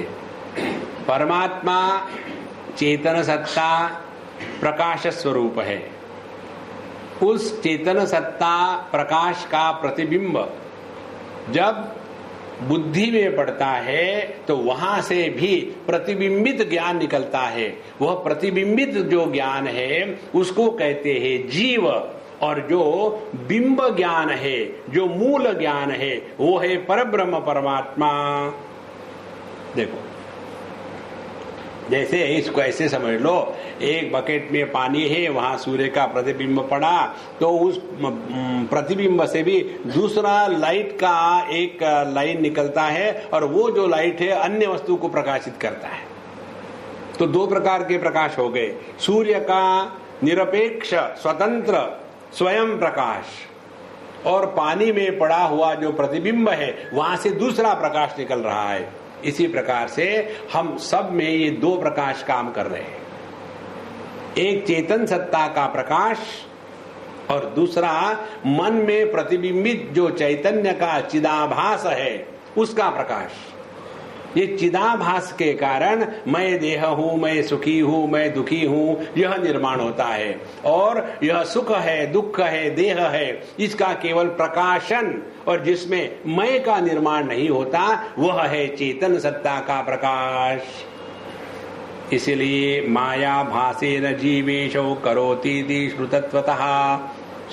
परमात्मा चेतन सत्ता प्रकाश स्वरूप है। उस चेतन सत्ता प्रकाश का प्रतिबिंब जब बुद्धि में पड़ता है तो वहां से भी प्रतिबिंबित ज्ञान निकलता है। वह प्रतिबिंबित जो ज्ञान है उसको कहते हैं जीव। और जो बिंब ज्ञान है, जो मूल ज्ञान है, वो है परब्रह्म परमात्मा। देखो, जैसे इसको ऐसे समझ लो, एक बकेट में पानी है, वहां सूर्य का प्रतिबिंब पड़ा तो उस प्रतिबिंब से भी दूसरा लाइट का एक लाइन निकलता है और वो जो लाइट है अन्य वस्तु को प्रकाशित करता है। तो दो प्रकार के प्रकाश हो गए, सूर्य का निरपेक्ष स्वतंत्र स्वयं प्रकाश, और पानी में पड़ा हुआ जो प्रतिबिंब है वहां से दूसरा प्रकाश निकल रहा है। इसी प्रकार से हम सब में ये दो प्रकाश काम कर रहे हैं, एक चेतन सत्ता का प्रकाश और दूसरा मन में प्रतिबिंबित जो चैतन्य का चिदाभास है उसका प्रकाश। ये चिदाभास के कारण मैं देह हूं, मैं सुखी हूं, मैं दुखी हूं, यह निर्माण होता है। और यह सुख है, दुख है, देह है, इसका केवल प्रकाशन, और जिसमें मैं का निर्माण नहीं होता वह है चेतन सत्ता का प्रकाश। इसलिए माया भासेन जीवेशो करोति श्रुतत्वतः,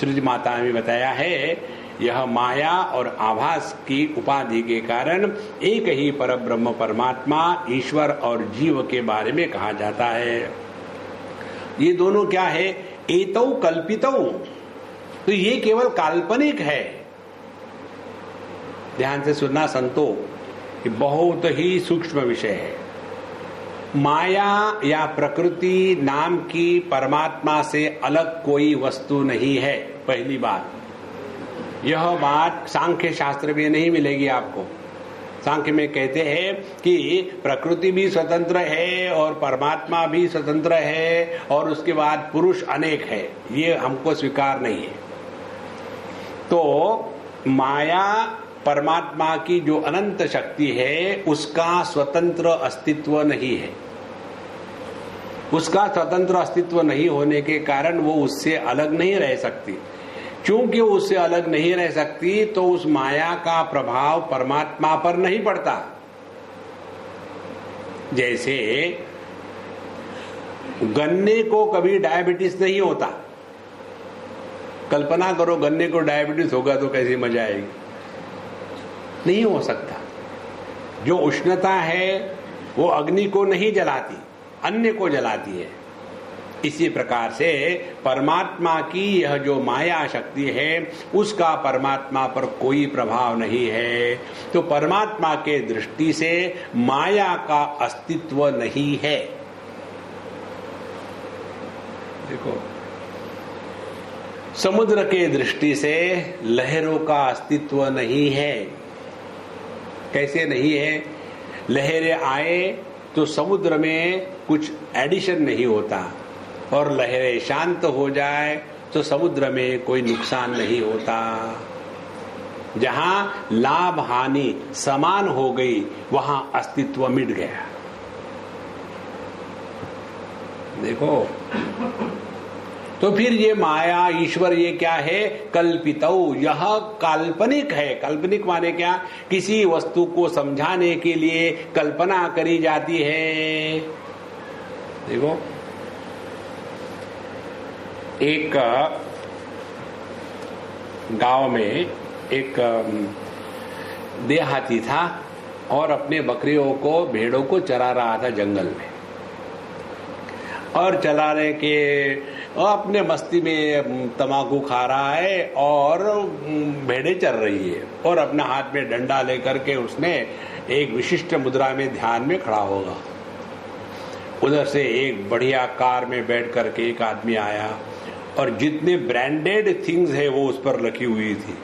श्रुति माता ने बताया है, यह माया और आभास की उपाधि के कारण एक ही परब्रह्म परमात्मा ईश्वर और जीव के बारे में कहा जाता है। ये दोनों क्या है? एतौ कल्पितौ, तो ये केवल काल्पनिक है। ध्यान से सुनना संतो, कि बहुत ही सूक्ष्म विषय है। माया या प्रकृति नाम की परमात्मा से अलग कोई वस्तु नहीं है। पहली बात, यह बात सांख्य शास्त्र में नहीं मिलेगी आपको। सांख्य में कहते हैं कि प्रकृति भी स्वतंत्र है और परमात्मा भी स्वतंत्र है और उसके बाद पुरुष अनेक है, ये हमको स्वीकार नहीं है। तो माया परमात्मा की जो अनंत शक्ति है उसका स्वतंत्र अस्तित्व नहीं है। उसका स्वतंत्र अस्तित्व नहीं होने के कारण वो उससे अलग नहीं रह सकती। क्योंकि वो उससे अलग नहीं रह सकती तो उस माया का प्रभाव परमात्मा पर नहीं पड़ता। जैसे गन्ने को कभी डायबिटीज नहीं होता। कल्पना करो गन्ने को डायबिटीज होगा तो कैसी मजा आएगी? नहीं हो सकता। जो उष्णता है वो अग्नि को नहीं जलाती, अन्य को जलाती है। इसी प्रकार से परमात्मा की यह जो माया शक्ति है उसका परमात्मा पर कोई प्रभाव नहीं है। तो परमात्मा के दृष्टि से माया का अस्तित्व नहीं है। देखो, समुद्र के दृष्टि से लहरों का अस्तित्व नहीं है। कैसे नहीं है? लहरें आए तो समुद्र में कुछ एडिशन नहीं होता, और लहरें शांत हो जाए तो समुद्र में कोई नुकसान नहीं होता। जहां लाभ हानि समान हो गई वहां अस्तित्व मिट गया। देखो, तो फिर ये माया ईश्वर ये क्या है? कल्पितौ, यह काल्पनिक है। काल्पनिक माने क्या? किसी वस्तु को समझाने के लिए कल्पना करी जाती है। देखो, एक गांव में एक देहाती था और अपने बकरियों को, भेड़ों को चरा रहा था जंगल में। और चलाने के अपने मस्ती में तम्बाकू खा रहा है और भेड़े चल रही है, और अपने हाथ में डंडा लेकर के उसने एक विशिष्ट मुद्रा में ध्यान में खड़ा होगा। उधर से एक बढ़िया कार में बैठ करके एक आदमी आया और जितने ब्रांडेड थिंग्स है वो उस पर रखी हुई थी।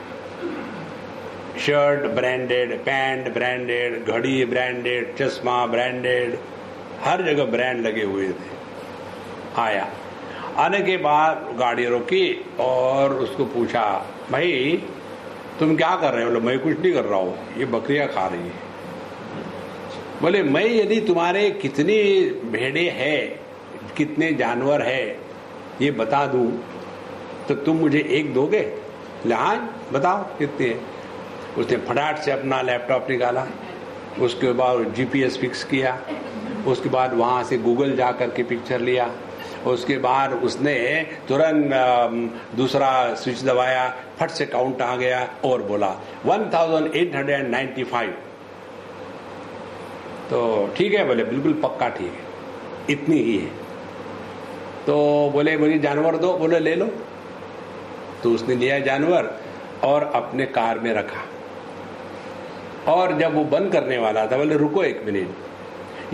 शर्ट ब्रांडेड, पैंट ब्रांडेड, घड़ी ब्रांडेड, चश्मा ब्रांडेड, हर जगह ब्रांड लगे हुए थे। आया, आने के बाद गाड़ी रोकी और उसको पूछा, भाई तुम क्या कर रहे हो? बोले, मैं कुछ नहीं कर रहा हूँ, ये बकरियां खा रही है। बोले, मैं यदि तुम्हारे कितनी भेड़े हैं, कितने जानवर है ये बता दूं तो तुम मुझे एक दोगे? हाँ बताओ कितने है। उसने फटाट से अपना लैपटॉप निकाला, उसके बाद जीपीएस फिक्स किया, उसके बाद वहां से गूगल जा करके पिक्चर लिया, उसके बाद उसने तुरंत दूसरा स्विच दबाया, फट से काउंट आ गया और बोला 1895। तो ठीक है, बोले बिल्कुल पक्का ठीक है, इतनी ही है। तो बोले मुझे जानवर दो। बोले ले लो। तो उसने लिया जानवर और अपने कार में रखा, और जब वो बंद करने वाला था बोले रुको एक मिनट,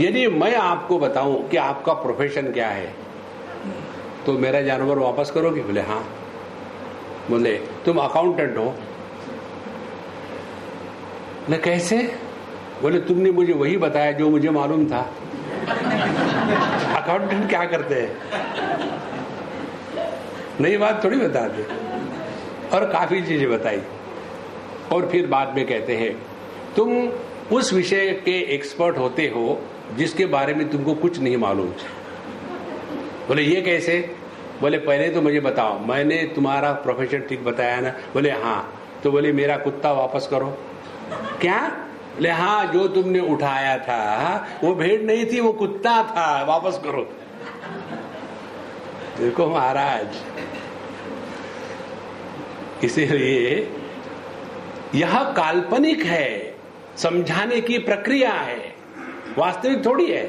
यदि मैं आपको बताऊं कि आपका प्रोफेशन क्या है तो मेरा जानवर वापस करोगे? बोले हाँ। बोले तुम अकाउंटेंट हो? बोले कैसे? बोले तुमने मुझे वही बताया जो मुझे मालूम था। अकाउंटेंट क्या करते हैं? नई बात थोड़ी बताते। और काफी चीजें बताई, और फिर बाद में कहते हैं तुम उस विषय के एक्सपर्ट होते हो जिसके बारे में तुमको कुछ नहीं मालूम। बोले ये कैसे? बोले पहले तो मुझे बताओ, मैंने तुम्हारा प्रोफेशन ठीक बताया ना? बोले हाँ। तो बोले मेरा कुत्ता वापस करो। क्या? बोले हाँ, जो तुमने उठाया था वो भेड़ नहीं थी, वो कुत्ता था, वापस करो। देखो महाराज, इसीलिए यह काल्पनिक है, समझाने की प्रक्रिया है, वास्तविक थोड़ी है।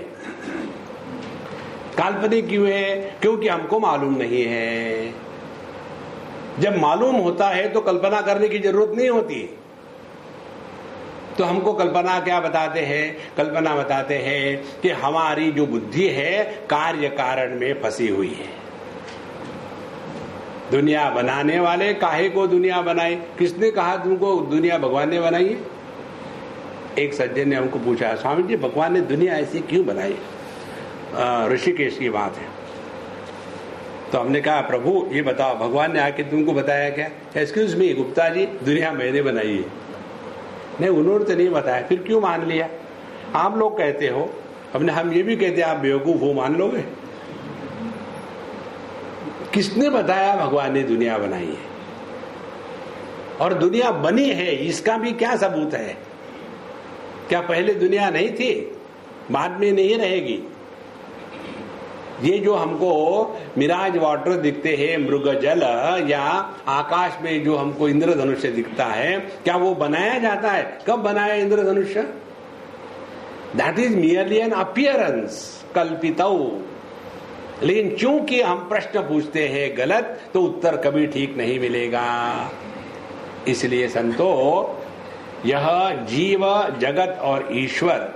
काल्पनिक क्यों है? क्योंकि हमको मालूम नहीं है। जब मालूम होता है तो कल्पना करने की जरूरत नहीं होती। तो हमको कल्पना क्या बताते हैं? कल्पना बताते हैं कि हमारी जो बुद्धि है कार्य कारण में फंसी हुई है। दुनिया बनाने वाले काहे को दुनिया बनाई? किसने कहा तुमको दुनिया भगवान ने बनाई है? एक सज्जन ने हमको पूछा, स्वामी जी भगवान ने दुनिया ऐसी क्यों बनाई? ऋषिकेश की बात है। तो हमने कहा प्रभु ये बताओ, भगवान ने आके तुमको बताया क्या? एक्सक्यूज मी गुप्ता जी, दुनिया मैंने बनाई है। नहीं, उन्होंने तो नहीं बताया, फिर क्यों मान लिया? आप लोग कहते हो, हमने हम ये भी कहते हैं आप बेवकूफ हो, मान लोगे? किसने बताया भगवान ने दुनिया बनाई है? और दुनिया बनी है इसका भी क्या सबूत है? क्या पहले दुनिया नहीं थी? बाद में नहीं रहेगी? ये जो हमको मिराज वाटर दिखते हैं, मृग जल या आकाश में जो हमको इंद्रधनुष्य दिखता है, क्या वो बनाया जाता है? कब बनाया इंद्रधनुष्य? That is merely an appearance, कल्पितौ। लेकिन चूंकि हम प्रश्न पूछते हैं गलत, तो उत्तर कभी ठीक नहीं मिलेगा। इसलिए संतो, यह जीव, जगत और ईश्वर,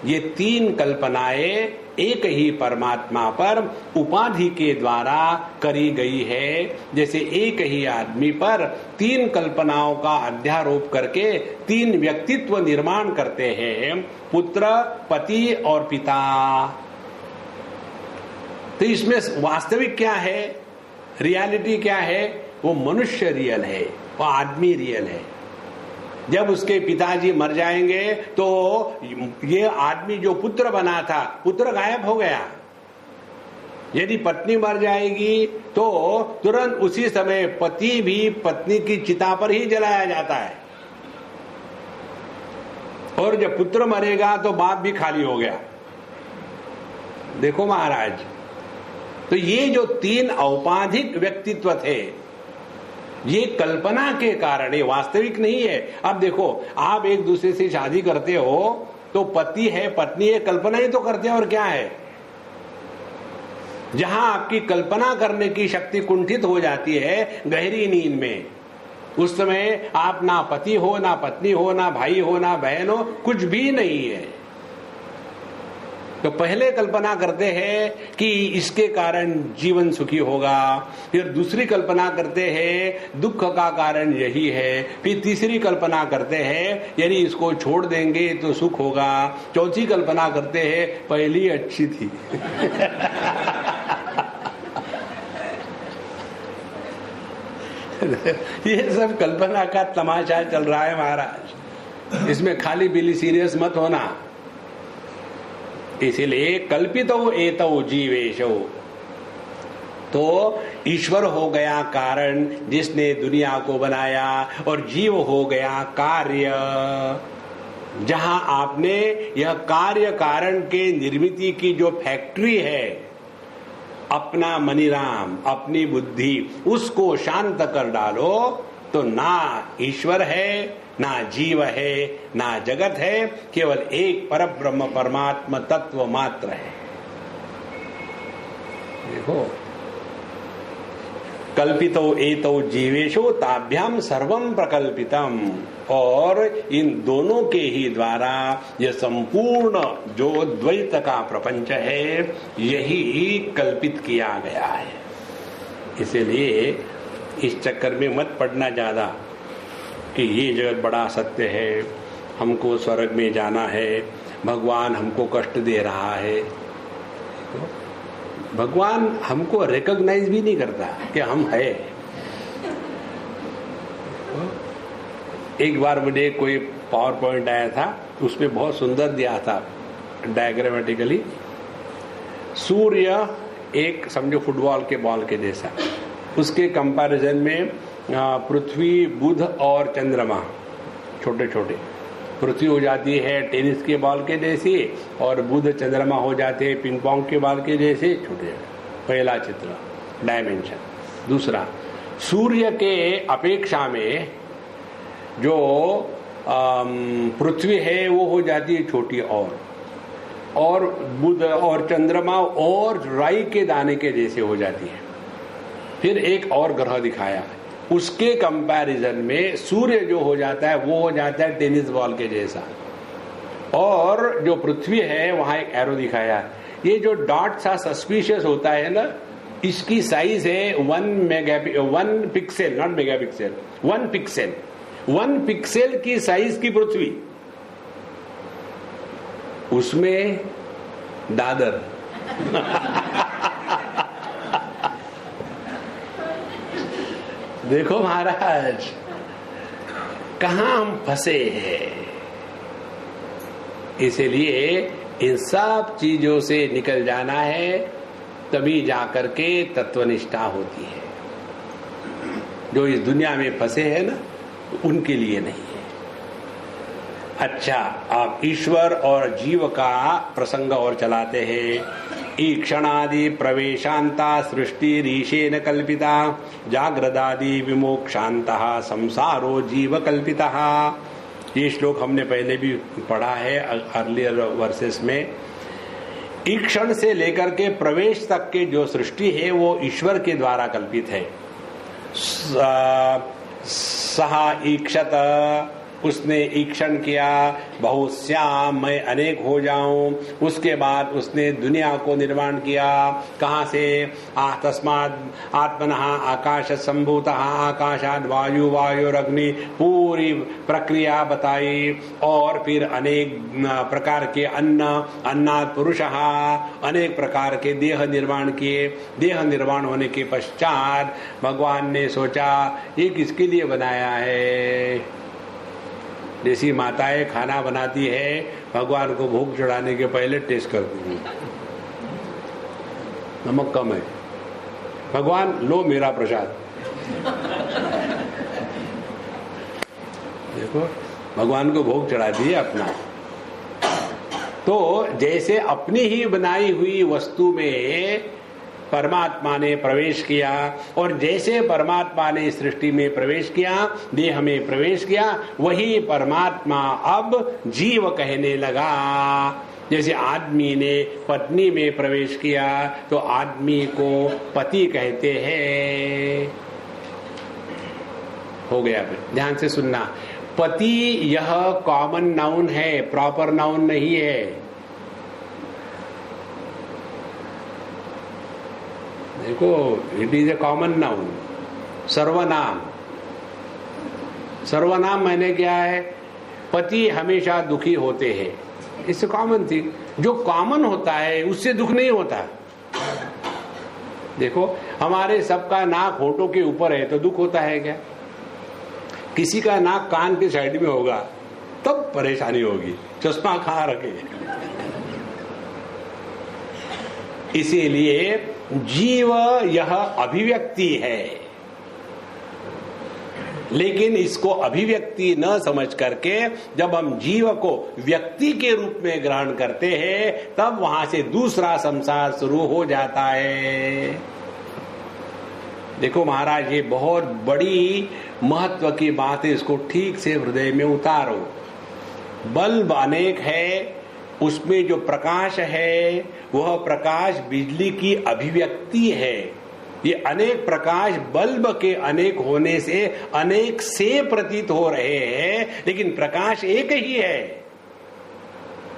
ये तीन कल्पनाएं एक ही परमात्मा पर उपाधि के द्वारा करी गई है। जैसे एक ही आदमी पर तीन कल्पनाओं का अध्यारोप करके तीन व्यक्तित्व निर्माण करते हैं, पुत्र, पति और पिता। तो इसमें वास्तविक क्या है, रियलिटी क्या है? वो मनुष्य रियल है, वो आदमी रियल है। जब उसके पिताजी मर जाएंगे तो ये आदमी जो पुत्र बना था, पुत्र गायब हो गया। यदि पत्नी मर जाएगी तो तुरंत उसी समय पति भी पत्नी की चिता पर ही जलाया जाता है, और जब पुत्र मरेगा तो बाप भी खाली हो गया। देखो महाराज, तो ये जो तीन औपाधिक व्यक्तित्व थे, ये कल्पना के कारण, ये वास्तविक नहीं है। अब देखो, आप एक दूसरे से शादी करते हो तो पति है पत्नी है, कल्पना ही तो करते हैं, और क्या है। जहां आपकी कल्पना करने की शक्ति कुंठित हो जाती है गहरी नींद में, उस समय आप ना पति हो, ना पत्नी हो, ना भाई हो, ना बहन हो, कुछ भी नहीं है। तो पहले कल्पना करते हैं कि इसके कारण जीवन सुखी होगा, फिर दूसरी कल्पना करते हैं दुख का कारण यही है, फिर तीसरी कल्पना करते हैं यदि इसको छोड़ देंगे तो सुख होगा, चौथी कल्पना करते हैं पहली अच्छी थी। ये सब कल्पना का तमाशा चल रहा है महाराज, इसमें खाली पीली सीरियस मत होना। इसीलिए कल्पितो एतौ जीवेशो, तो ईश्वर हो गया कारण जिसने दुनिया को बनाया, और जीव हो गया कार्य। जहां आपने यह कार्य कारण के निर्मिति की जो फैक्ट्री है, अपना मनीराम, अपनी बुद्धि, उसको शांत कर डालो, तो ना ईश्वर है, ना जीव है, ना जगत है, केवल एक परब्रह्म परमात्मा तत्व मात्र है। देखो, कल्पितो एतौ जीवेशो ताभ्याम सर्वम प्रकल्पितम, और इन दोनों के ही द्वारा यह संपूर्ण जो द्वैत का प्रपंच है, यही कल्पित किया गया है। इसलिए इस चक्कर में मत पड़ना ज्यादा कि ये जगत बड़ा सत्य है, हमको स्वर्ग में जाना है, भगवान हमको कष्ट दे रहा है। तो भगवान हमको रिकॉग्नाइज भी नहीं करता कि हम है। एक बार मुझे कोई पावर पॉइंट आया था, उसमें बहुत सुंदर दिया था डायग्रामेटिकली, सूर्य एक समझो फुटबॉल के बॉल के जैसा, उसके कंपैरिजन में पृथ्वी, बुध और चंद्रमा छोटे छोटे, पृथ्वी हो जाती है टेनिस के बॉल के जैसी, और बुध चंद्रमा हो जाते हैं पिंग पोंग के बॉल के जैसे छोटे। पहला चित्र डायमेंशन। दूसरा, सूर्य के अपेक्षा में जो पृथ्वी है वो हो जाती है छोटी, और बुध और चंद्रमा और राई के दाने के जैसे हो जाती है। फिर एक और ग्रह दिखाया, उसके कंपैरिजन में सूर्य जो हो जाता है वो हो जाता है टेनिस बॉल के जैसा, और जो पृथ्वी है वहां एक एरो दिखाया। ये जो डॉट सा सस्पिशियस होता है ना, इसकी साइज है 1 pixel, not megapixel, 1 pixel. 1 pixel की साइज की पृथ्वी, उसमें दादर। देखो महाराज, कहां हम फंसे हैं। इसलिए इन सब चीजों से निकल जाना है, तभी जाकर के तत्वनिष्ठा होती है। जो इस दुनिया में फंसे हैं ना, उनके लिए नहीं है। अच्छा, आप ईश्वर और जीव का प्रसंग और चलाते हैं। ईक्षणादि प्रवेशांता सृष्टि रीशेन कल्पिता, जाग्रदादि विमोक्षांता संसारो जीव कल्पिता। ये श्लोक हमने पहले भी पढ़ा है अर्लियर वर्सेस में। ईक्षण से लेकर के प्रवेश तक के जो सृष्टि है वो ईश्वर के द्वारा कल्पित है। सहा ईक्षत, उसने ईक्षण किया, बहुश्याम, मैं अनेक हो जाऊं। उसके बाद उसने दुनिया को निर्माण किया। कहाँ से? तस्मात् आत्मनः आकाश संभूतः, आकाशाद वायु, वायुरग्नि, पूरी प्रक्रिया बताई। और फिर अनेक प्रकार के अन्न, अन्नात् पुरुषः, अनेक प्रकार के देह निर्माण किए। देह निर्माण होने के पश्चात भगवान ने सोचा ये किसके लिए बनाया है। जैसी माताएं खाना बनाती है, भगवान को भोग चढ़ाने के पहले टेस्ट करती हैं, नमक कम है, भगवान लो मेरा प्रसाद। देखो भगवान को भोग चढ़ाती है अपना। तो जैसे अपनी ही बनाई हुई वस्तु में परमात्मा ने प्रवेश किया, और जैसे परमात्मा ने सृष्टि में प्रवेश किया, देह में प्रवेश किया, वही परमात्मा अब जीव कहने लगा। जैसे आदमी ने पत्नी में प्रवेश किया तो आदमी को पति कहते हैं। हो गया? फिर ध्यान से सुनना, पति यह कॉमन नाउन है, प्रॉपर नाउन नहीं है। देखो, it is a common noun, सर्वनाम। सर्वनाम मैंने क्या है? पति हमेशा दुखी होते हैं, इससे कॉमन थिंग। जो कॉमन होता है उससे दुख नहीं होता। देखो, हमारे सबका नाक होठों के ऊपर है तो दुख होता है क्या? किसी का नाक कान के साइड में होगा तब परेशानी होगी, चश्मा खा रखे। इसीलिए जीव यह अभिव्यक्ति है, लेकिन इसको अभिव्यक्ति न समझ करके जब हम जीव को व्यक्ति के रूप में ग्रहण करते हैं तब वहां से दूसरा संसार शुरू हो जाता है। देखो महाराज, ये बहुत बड़ी महत्व की बात है, इसको ठीक से हृदय में उतारो। बल्ब अनेक है, उसमें जो प्रकाश है वह प्रकाश बिजली की अभिव्यक्ति है। ये अनेक प्रकाश बल्ब के अनेक होने से अनेक से प्रतीत हो रहे हैं, लेकिन प्रकाश एक ही है।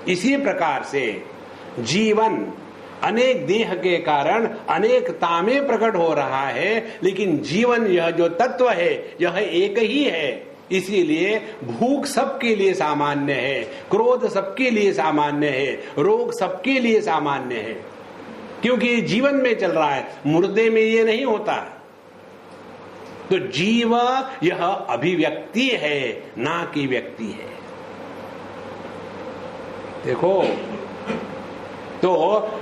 इसी प्रकार से जीवन अनेक देह के कारण अनेकता में प्रकट हो रहा है, लेकिन जीवन यह जो तत्व है यह एक ही है। इसीलिए भूख सबके लिए सामान्य है, क्रोध सबके लिए सामान्य है, रोग सबके लिए सामान्य है, क्योंकि जीवन में चल रहा है, मुर्दे में ये नहीं होता। तो जीव यह अभिव्यक्ति है, ना कि व्यक्ति है। देखो, तो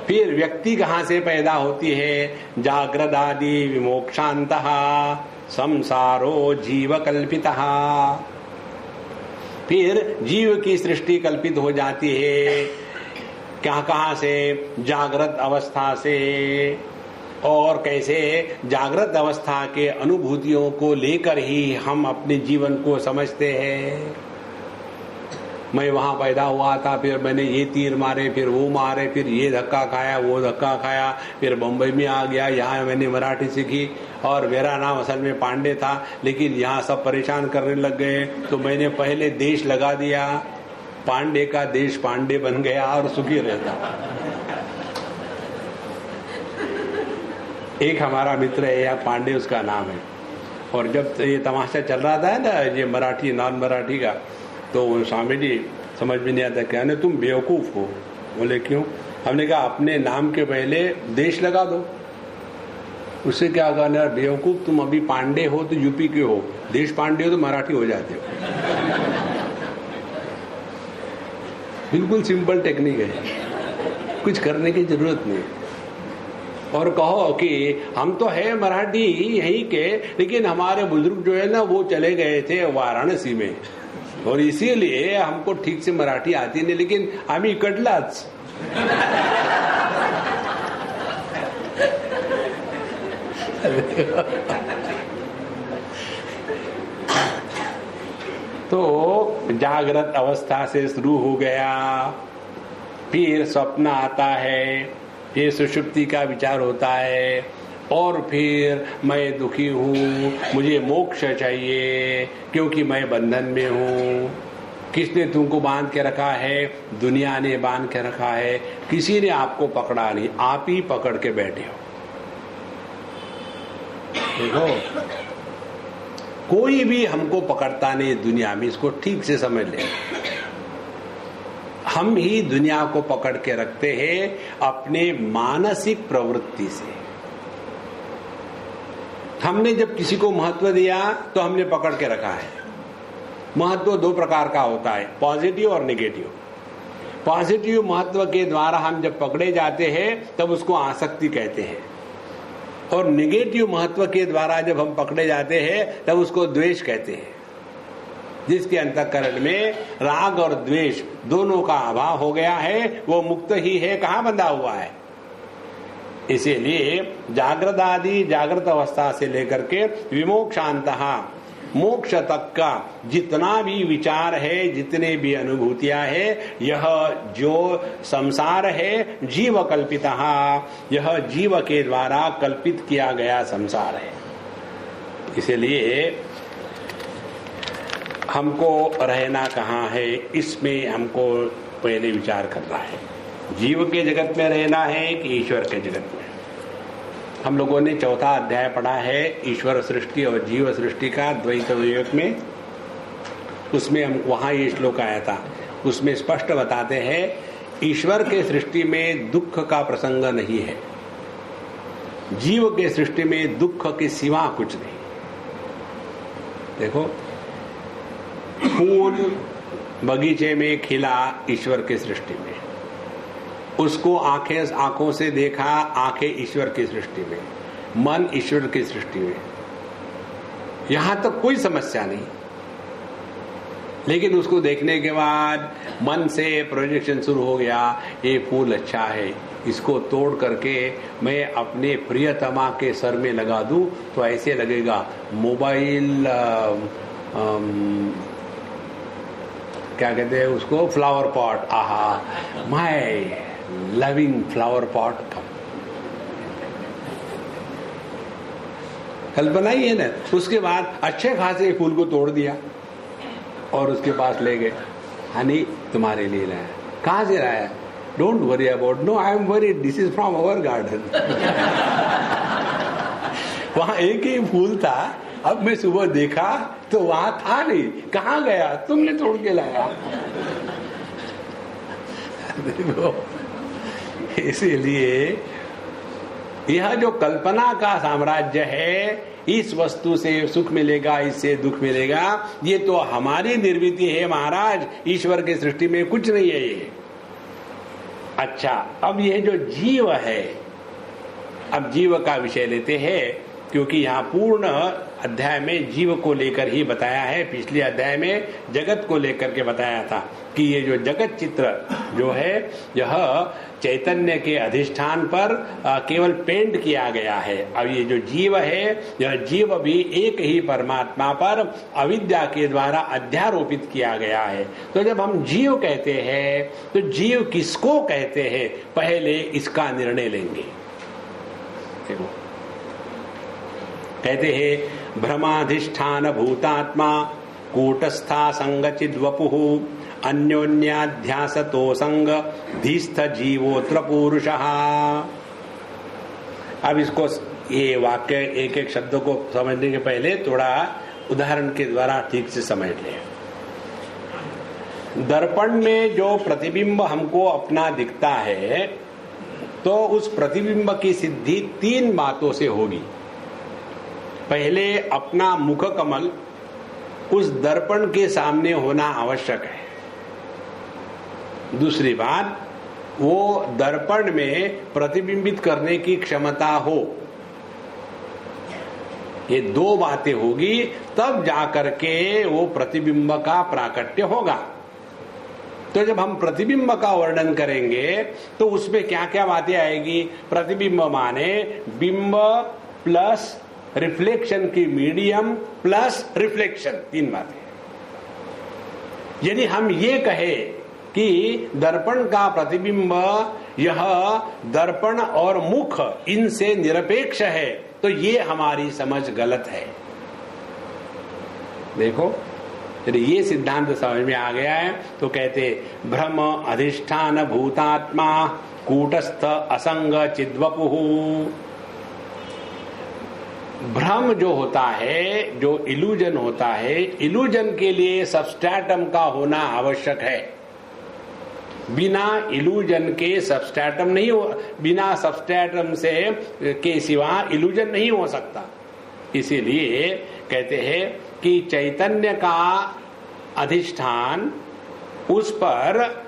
फिर व्यक्ति कहां से पैदा होती है? जागृत आदि विमोक्षांतः संसारो जीव कल्पितः। फिर जीव की सृष्टि कल्पित हो जाती है। कहां से? जागृत अवस्था से। और कैसे? जागृत अवस्था के अनुभूतियों को लेकर ही हम अपने जीवन को समझते हैं। मैं वहां पैदा हुआ था, फिर मैंने ये तीर मारे, फिर वो मारे, फिर ये धक्का खाया, वो धक्का खाया, फिर बम्बई में आ गया, यहाँ मैंने मराठी सीखी और मेरा नाम असल में पांडे था, लेकिन यहाँ सब परेशान करने लग गए तो मैंने पहले देश लगा दिया, पांडे का देश पांडे बन गया और सुखी रहता। एक हमारा मित्र है यहाँ पांडे, उसका नाम है, और जब ये तमाशा चल रहा था ना ये मराठी नॉन मराठी का, तो स्वामी जी समझ में नहीं आता, क्या नहीं तुम बेवकूफ हो। बोले क्यों? हमने कहा अपने नाम के पहले देश लगा दो। उससे क्या कहना, बेवकूफ तुम अभी पांडे हो तो यूपी के हो, देश पांडे हो तो मराठी हो जाते हो। बिल्कुल सिंपल टेक्निक है, कुछ करने की जरूरत नहीं। और कहो कि हम तो है मराठी यहीं के, लेकिन हमारे बुजुर्ग जो है ना वो चले गए थे वाराणसी में, और इसीलिए हमको ठीक से मराठी आती नहीं, लेकिन आम्ही इकडलाच। तो जागृत अवस्था से शुरू हो गया, फिर स्वप्न आता है, फिर सुषुप्ति का विचार होता है, और फिर मैं दुखी हूँ, मुझे मोक्ष चाहिए क्योंकि मैं बंधन में हूँ। किसने तुमको बांध के रखा है? दुनिया ने बांध के रखा है, किसी ने आपको पकड़ा नहीं, आप ही पकड़ के बैठे हो। देखो, कोई भी हमको पकड़ता नहीं दुनिया में, इसको ठीक से समझ ले। हम ही दुनिया को पकड़ के रखते हैं अपने मानसिक प्रवृत्ति से। हमने जब किसी को महत्व दिया तो हमने पकड़ के रखा है। महत्व दो प्रकार का होता है, पॉजिटिव और नेगेटिव। पॉजिटिव महत्व के द्वारा हम जब पकड़े जाते हैं तब उसको आसक्ति कहते हैं, और नेगेटिव महत्व के द्वारा जब हम पकड़े जाते हैं तब उसको द्वेष कहते हैं। जिसके अंतःकरण में राग और द्वेष दोनों का अभाव हो गया है, वो मुक्त ही है, कहाँ बंधा हुआ है। इसीलिए जागृत आदि जागृत अवस्था से लेकर के विमोक्षांतः मोक्ष तक का जितना भी विचार है, जितने भी अनुभूतियां है, यह जो संसार है जीव कल्पितः, यह जीव के द्वारा कल्पित किया गया संसार है। इसलिए हमको रहना कहाँ है, इसमें हमको पहले विचार करना है। जीव के जगत में रहना है कि ईश्वर के जगत में। हम लोगों ने चौथा अध्याय पढ़ा है ईश्वर सृष्टि और जीव सृष्टि का द्वैत विवेक में। उसमें हम वहां ये श्लोक आया था, उसमें स्पष्ट बताते हैं ईश्वर के सृष्टि में दुख का प्रसंग नहीं है, जीव के सृष्टि में दुख के सिवा कुछ नहीं। देखो, फूल बगीचे में खिला ईश्वर के सृष्टि में, उसको आंखों से देखा, आंखें ईश्वर की सृष्टि में, मन ईश्वर की सृष्टि में, यहां तक कोई समस्या नहीं। लेकिन उसको देखने के बाद मन से प्रोजेक्शन शुरू हो गया, ये फूल अच्छा है, इसको तोड़ करके मैं अपने प्रियतमा के सर में लगा दूं तो ऐसे लगेगा मोबाइल क्या कहते हैं उसको, फ्लावर पॉट। आहा, माय लविंग फ्लावर पॉट कम। कल्पना ही है ना। उसके बाद अच्छे खासे फूल को तोड़ दिया और उसके पास ले गए, हनी तुम्हारे लिए लाया। कहां से लाया? Don't worry about, no I am worried, this is from our garden. वहां एक ही फूल था, अब मैं सुबह देखा तो वहां था नहीं, कहां गया? तुमने तोड़ के लाया। देखो, इसीलिए यह जो कल्पना का साम्राज्य है, इस वस्तु से सुख मिलेगा, इससे दुख मिलेगा, ये तो हमारी निर्मिति है महाराज, ईश्वर की सृष्टि में कुछ नहीं है ये। अच्छा, अब यह जो जीव है, अब जीव का विषय लेते हैं, क्योंकि यहाँ पूर्ण अध्याय में जीव को लेकर ही बताया है। पिछले अध्याय में जगत को लेकर के बताया था कि ये जो जगत चित्र जो है, यह चैतन्य के अधिष्ठान पर केवल पेंट किया गया है। अब ये जो जीव है, यह जीव भी एक ही परमात्मा पर अविद्या के द्वारा अध्यारोपित किया गया है। तो जब हम जीव कहते हैं तो जीव किसको कहते हैं, पहले इसका निर्णय लेंगे। देखो, कहते हैं भ्रमाधिष्ठान भूतात्मा कूटस्था संगचिद वपुः अन्योन्याध्यासतो संग धीस्थ जीवोत्र पुरुषः। अब इसको, ये वाक्य एक एक शब्द को समझने के पहले थोड़ा उदाहरण के द्वारा ठीक से समझ लें। दर्पण में जो प्रतिबिंब हमको अपना दिखता है, तो उस प्रतिबिंब की सिद्धि तीन बातों से होगी। पहले अपना मुख कमल उस दर्पण के सामने होना आवश्यक है। दूसरी बात, वो दर्पण में प्रतिबिंबित करने की क्षमता हो। ये दो बातें होगी, तब जाकर के वो प्रतिबिंब का प्राकट्य होगा। तो जब हम प्रतिबिंब का वर्णन करेंगे तो उसमें क्या क्या बातें आएगी? प्रतिबिंब माने बिंब प्लस रिफ्लेक्शन की मीडियम प्लस रिफ्लेक्शन, तीन बातें। यदि हम ये कहे कि दर्पण का प्रतिबिंब यह दर्पण और मुख इनसे निरपेक्ष है, तो ये हमारी समझ गलत है। देखो, यदि ये सिद्धांत समझ में आ गया है तो कहते भ्रम अधिष्ठान भूतात्मा कूटस्थ असंग चिद्वपुः। भ्रम जो होता है, जो इल्यूजन होता है, इल्यूजन के लिए सबस्ट्रैटम का होना आवश्यक है। बिना इल्यूजन के सबस्ट्रैटम नहीं हो, बिना सबस्ट्रैटम से के सिवा इल्यूजन नहीं हो सकता। इसीलिए कहते हैं कि चैतन्य का अधिष्ठान, उस पर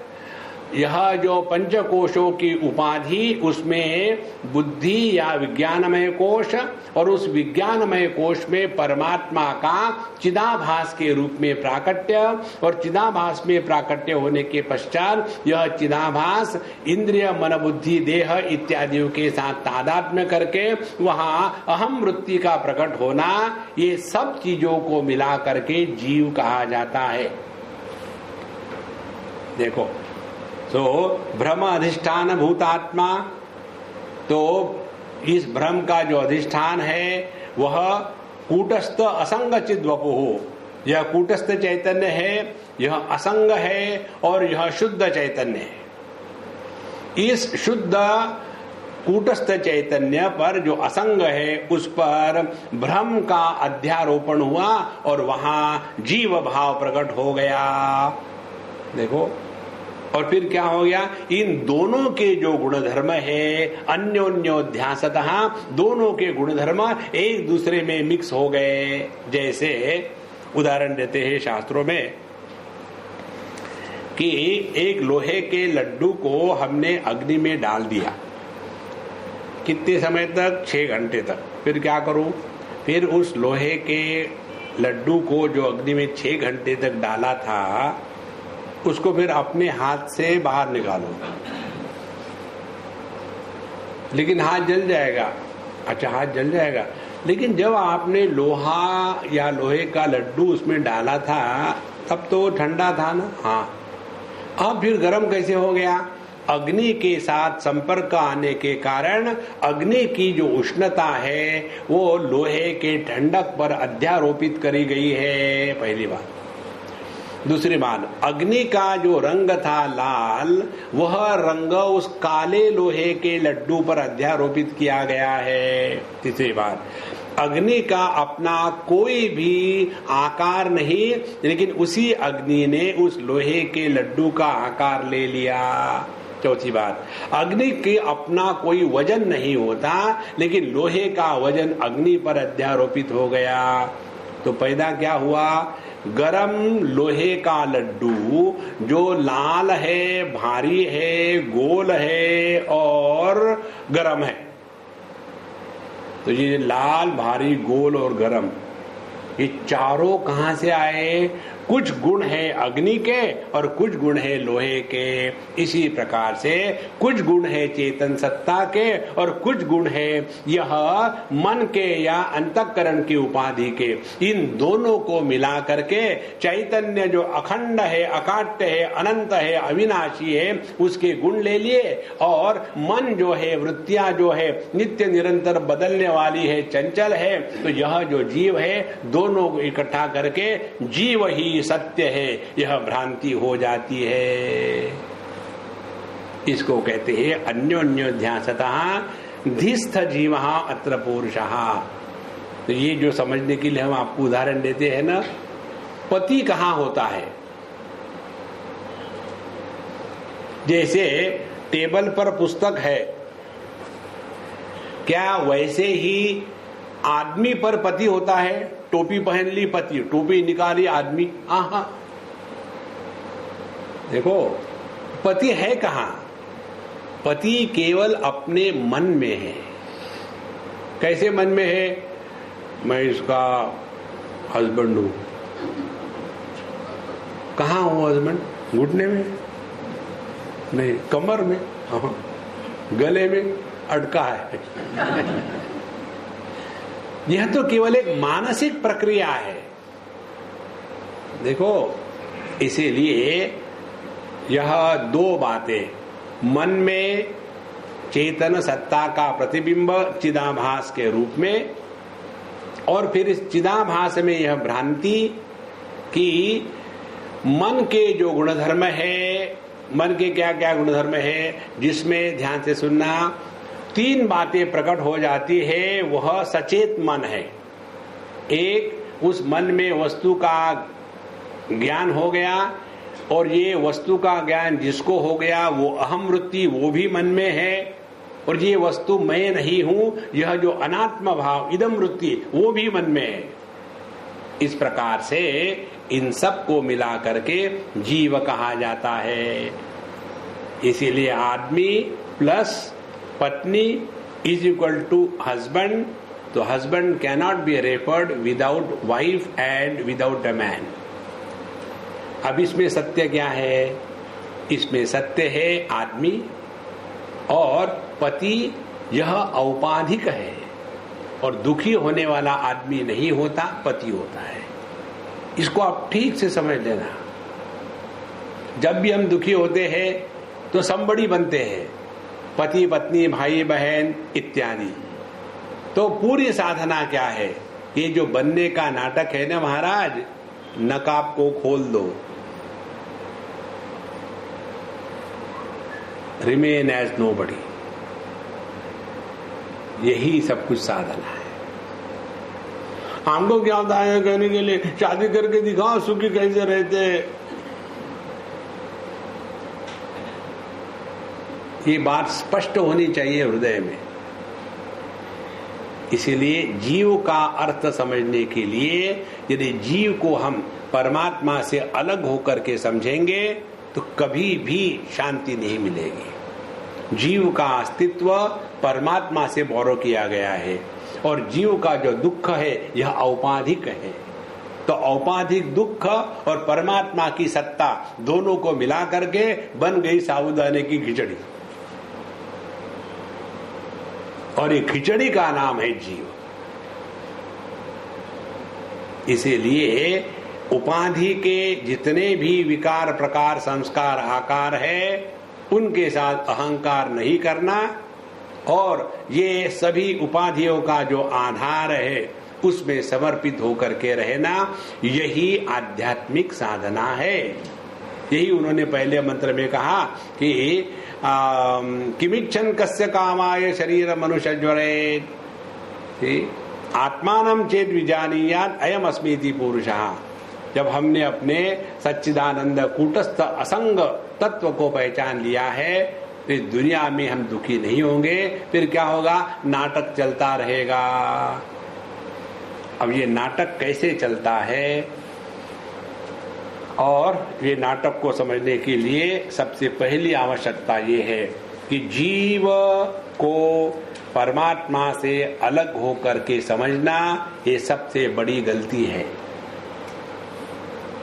यह जो पंचकोशों की उपाधि, उसमें बुद्धि या विज्ञानमय कोश, और उस विज्ञानमय कोश में परमात्मा का चिदाभास के रूप में प्राकट्य, और चिदाभास में प्राकट्य होने के पश्चात यह चिदाभास इंद्रिय मन बुद्धि देह इत्यादियों के साथ तादात्म्य करके वहां अहम वृत्ति का प्रकट होना, ये सब चीजों को मिला करके जीव कहा जाता है। देखो, तो भ्रम अधिष्ठान भूतात्मा, तो इस भ्रम का जो अधिष्ठान है वह कूटस्थ असंग चिद्वपुः। यह कूटस्थ चैतन्य है, यह असंग है, और यह शुद्ध चैतन्य है। इस शुद्ध कूटस्थ चैतन्य पर जो असंग है, उस पर भ्रम का अध्यारोपण हुआ और वहां जीव भाव प्रकट हो गया। देखो, और फिर क्या हो गया, इन दोनों के जो गुणधर्म है अन्योन्योध्यासतः, दोनों के गुणधर्म एक दूसरे में मिक्स हो गए। जैसे उदाहरण देते हैं शास्त्रों में कि एक लोहे के लड्डू को हमने अग्नि में डाल दिया, कितने समय तक? 6 घंटे तक। फिर क्या करूं? फिर उस लोहे के लड्डू को जो अग्नि में 6 घंटे तक डाला था, उसको फिर अपने हाथ से बाहर निकालो, लेकिन हाथ जल जाएगा। अच्छा, हाथ जल जाएगा, लेकिन जब आपने लोहा या लोहे का लड्डू उसमें डाला था तब तो ठंडा था ना। हाँ, अब फिर गर्म कैसे हो गया? अग्नि के साथ संपर्क आने के कारण अग्नि की जो उष्णता है वो लोहे के ठंडक पर अध्यारोपित करी गई है, पहली बात। दूसरी बात, अग्नि का जो रंग था लाल, वह रंग उस काले लोहे के लड्डू पर अध्यारोपित किया गया है। तीसरी बात, अग्नि का अपना कोई भी आकार नहीं, लेकिन उसी अग्नि ने उस लोहे के लड्डू का आकार ले लिया। चौथी बात, अग्नि के अपना कोई वजन नहीं होता, लेकिन लोहे का वजन अग्नि पर अध्यारोपित हो गया। तो पैदा क्या हुआ? गरम लोहे का लड्डू जो लाल है, भारी है, गोल है और गरम है। तो ये लाल, भारी, गोल और गरम, ये चारों कहां से आए? कुछ गुण है अग्नि के और कुछ गुण है लोहे के। इसी प्रकार से कुछ गुण है चेतन सत्ता के और कुछ गुण है यह मन के या अंतःकरण की उपाधि के। इन दोनों को मिला करके चैतन्य जो अखंड है, अकाट्य है, अनंत है, अविनाशी है, उसके गुण ले लिए, और मन जो है, वृत्तियां जो है नित्य निरंतर बदलने वाली है, चंचल है, तो यह जो जीव है, दोनों को इकट्ठा करके जीव ही सत्य है, यह भ्रांति हो जाती है। इसको कहते हैं अन्योन्योध्यासतः धीस्थ जीवः अत्र पुरुषः। तो ये जो समझने के लिए हम आपको उदाहरण देते हैं ना, पति कहाँ होता है? जैसे टेबल पर पुस्तक है, क्या वैसे ही आदमी पर पति होता है? टोपी पहन ली पति, टोपी निकाली आदमी, आहा। देखो, पति है कहां? पति केवल अपने मन में है। कैसे मन में है? मैं इसका हस्बैंड हूं। कहां हूं हस्बैंड? घुटने में नहीं, कमर में, गले में अटका है। यह तो केवल एक मानसिक प्रक्रिया है। देखो, इसीलिए यह दो बातें, मन में चेतन सत्ता का प्रतिबिंब चिदाभास के रूप में, और फिर इस चिदाभास में यह भ्रांति कि मन के जो गुणधर्म है, मन के क्या क्या गुणधर्म है, जिसमें ध्यान से सुनना तीन बातें प्रकट हो जाती है, वह सचेत मन है। एक, उस मन में वस्तु का ज्ञान हो गया, और ये वस्तु का ज्ञान जिसको हो गया वो अहम वृत्ति वो भी मन में है, और ये वस्तु मैं नहीं हूं, यह जो अनात्म भाव इदम वृत्ति वो भी मन में है। इस प्रकार से इन सब को मिला करके जीव कहा जाता है। इसीलिए आदमी प्लस पत्नी इज इक्वल टू हस्बैंड, तो husband cannot be referred without wife and without a man. अब इसमें सत्य क्या है? इसमें सत्य है आदमी, और पति यह औपाधिक है, और दुखी होने वाला आदमी नहीं होता, पति होता है। इसको आप ठीक से समझ लेना। जब भी हम दुखी होते हैं तो समबड़ी बनते हैं, पति पत्नी भाई बहन इत्यादि। तो पूरी साधना क्या है? ये जो बनने का नाटक है ना महाराज, नकाब को खोल दो, रिमेन एज नोबडी, यही सब कुछ साधना है। हमको क्या होता है कहने के लिए, शादी करके दिखाओ सुखी कैसे रहते। ये बात स्पष्ट होनी चाहिए हृदय में। इसीलिए जीव का अर्थ समझने के लिए यदि जीव को हम परमात्मा से अलग होकर के समझेंगे तो कभी भी शांति नहीं मिलेगी। जीव का अस्तित्व परमात्मा से बोरो किया गया है, और जीव का जो दुख है यह औपाधिक है। तो औपाधिक दुख और परमात्मा की सत्ता दोनों को मिला करके बन गई साबूदाने की खिचड़ी, और ये खिचड़ी का नाम है जीव। इसीलिए उपाधि के जितने भी विकार प्रकार संस्कार आकार है उनके साथ अहंकार नहीं करना, और ये सभी उपाधियों का जो आधार है उसमें समर्पित होकर के रहना, यही आध्यात्मिक साधना है। यही उन्होंने पहले मंत्र में कहा कि किमिच्छन कस्य कामाय शरीर मनुष्य ज्वरेत, आत्मानं चेत विजानीयात अयम अस्मीति पुरुषः। जब हमने अपने सच्चिदानंद कूटस्थ असंग तत्व को पहचान लिया है तो इस दुनिया में हम दुखी नहीं होंगे। फिर क्या होगा? नाटक चलता रहेगा। अब ये नाटक कैसे चलता है, और ये नाटक को समझने के लिए सबसे पहली आवश्यकता ये है कि जीव को परमात्मा से अलग होकर के समझना, ये सबसे बड़ी गलती है।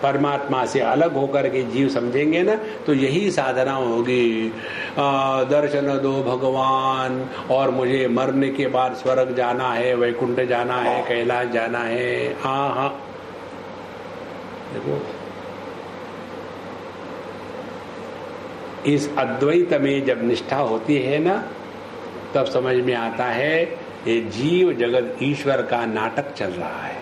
परमात्मा से अलग होकर के जीव समझेंगे ना तो यही साधना होगी। दर्शन दो भगवान, और मुझे मरने के बाद स्वर्ग जाना है, वैकुंठ जाना है, कैलाश जाना है। हाँ हाँ, देखो इस अद्वैत में जब निष्ठा होती है ना तब समझ में आता है ये जीव जगत ईश्वर का नाटक चल रहा है,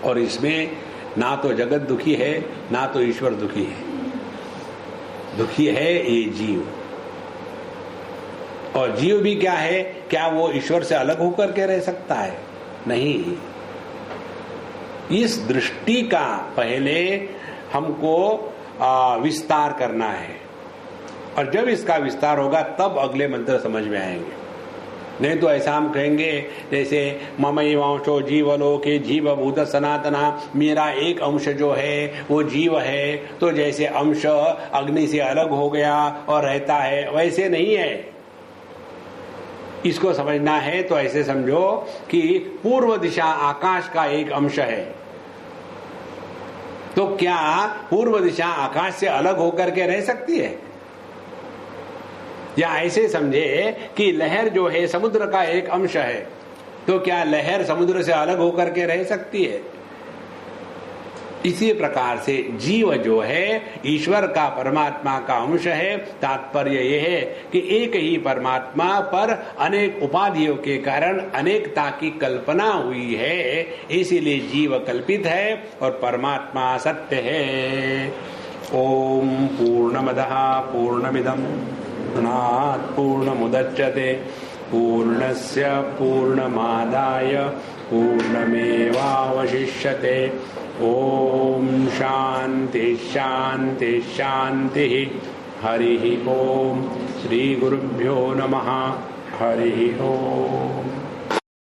और इसमें ना तो जगत दुखी है ना तो ईश्वर दुखी है। दुखी है ये जीव, और जीव भी क्या है? क्या वो ईश्वर से अलग होकर के रह सकता है? नहीं। इस दृष्टि का पहले हमको विस्तार करना है, और जब इसका विस्तार होगा तब अगले मंत्र समझ में आएंगे। नहीं तो ऐसा हम कहेंगे जैसे ममैवांशो जीवलोके जीवभूत सनातना, मेरा एक अंश जो है वो जीव है, तो जैसे अंश अग्नि से अलग हो गया और रहता है वैसे नहीं है। इसको समझना है तो ऐसे समझो कि पूर्व दिशा आकाश का एक अंश है, तो क्या पूर्व दिशा आकाश से अलग होकर के रह सकती है? या ऐसे समझे कि लहर जो है समुद्र का एक अंश है, तो क्या लहर समुद्र से अलग होकर के रह सकती है? इसी प्रकार से जीव जो है ईश्वर का, परमात्मा का अंश है। तात्पर्य यह है कि एक ही परमात्मा पर अनेक उपाधियों के कारण अनेकता की कल्पना हुई है, इसीलिए जीव कल्पित है और परमात्मा सत्य है। ओम पूर्णमदः पूर्णमिदं पूर्णात् पूर्णमुदच्यते पूर्णस्य पूर्णमादाय पूर्णमेवावशिष्यते। ओम शांति शांति शांति। हरि ओम। श्री गुरुभ्यो नमः। हरि ओम।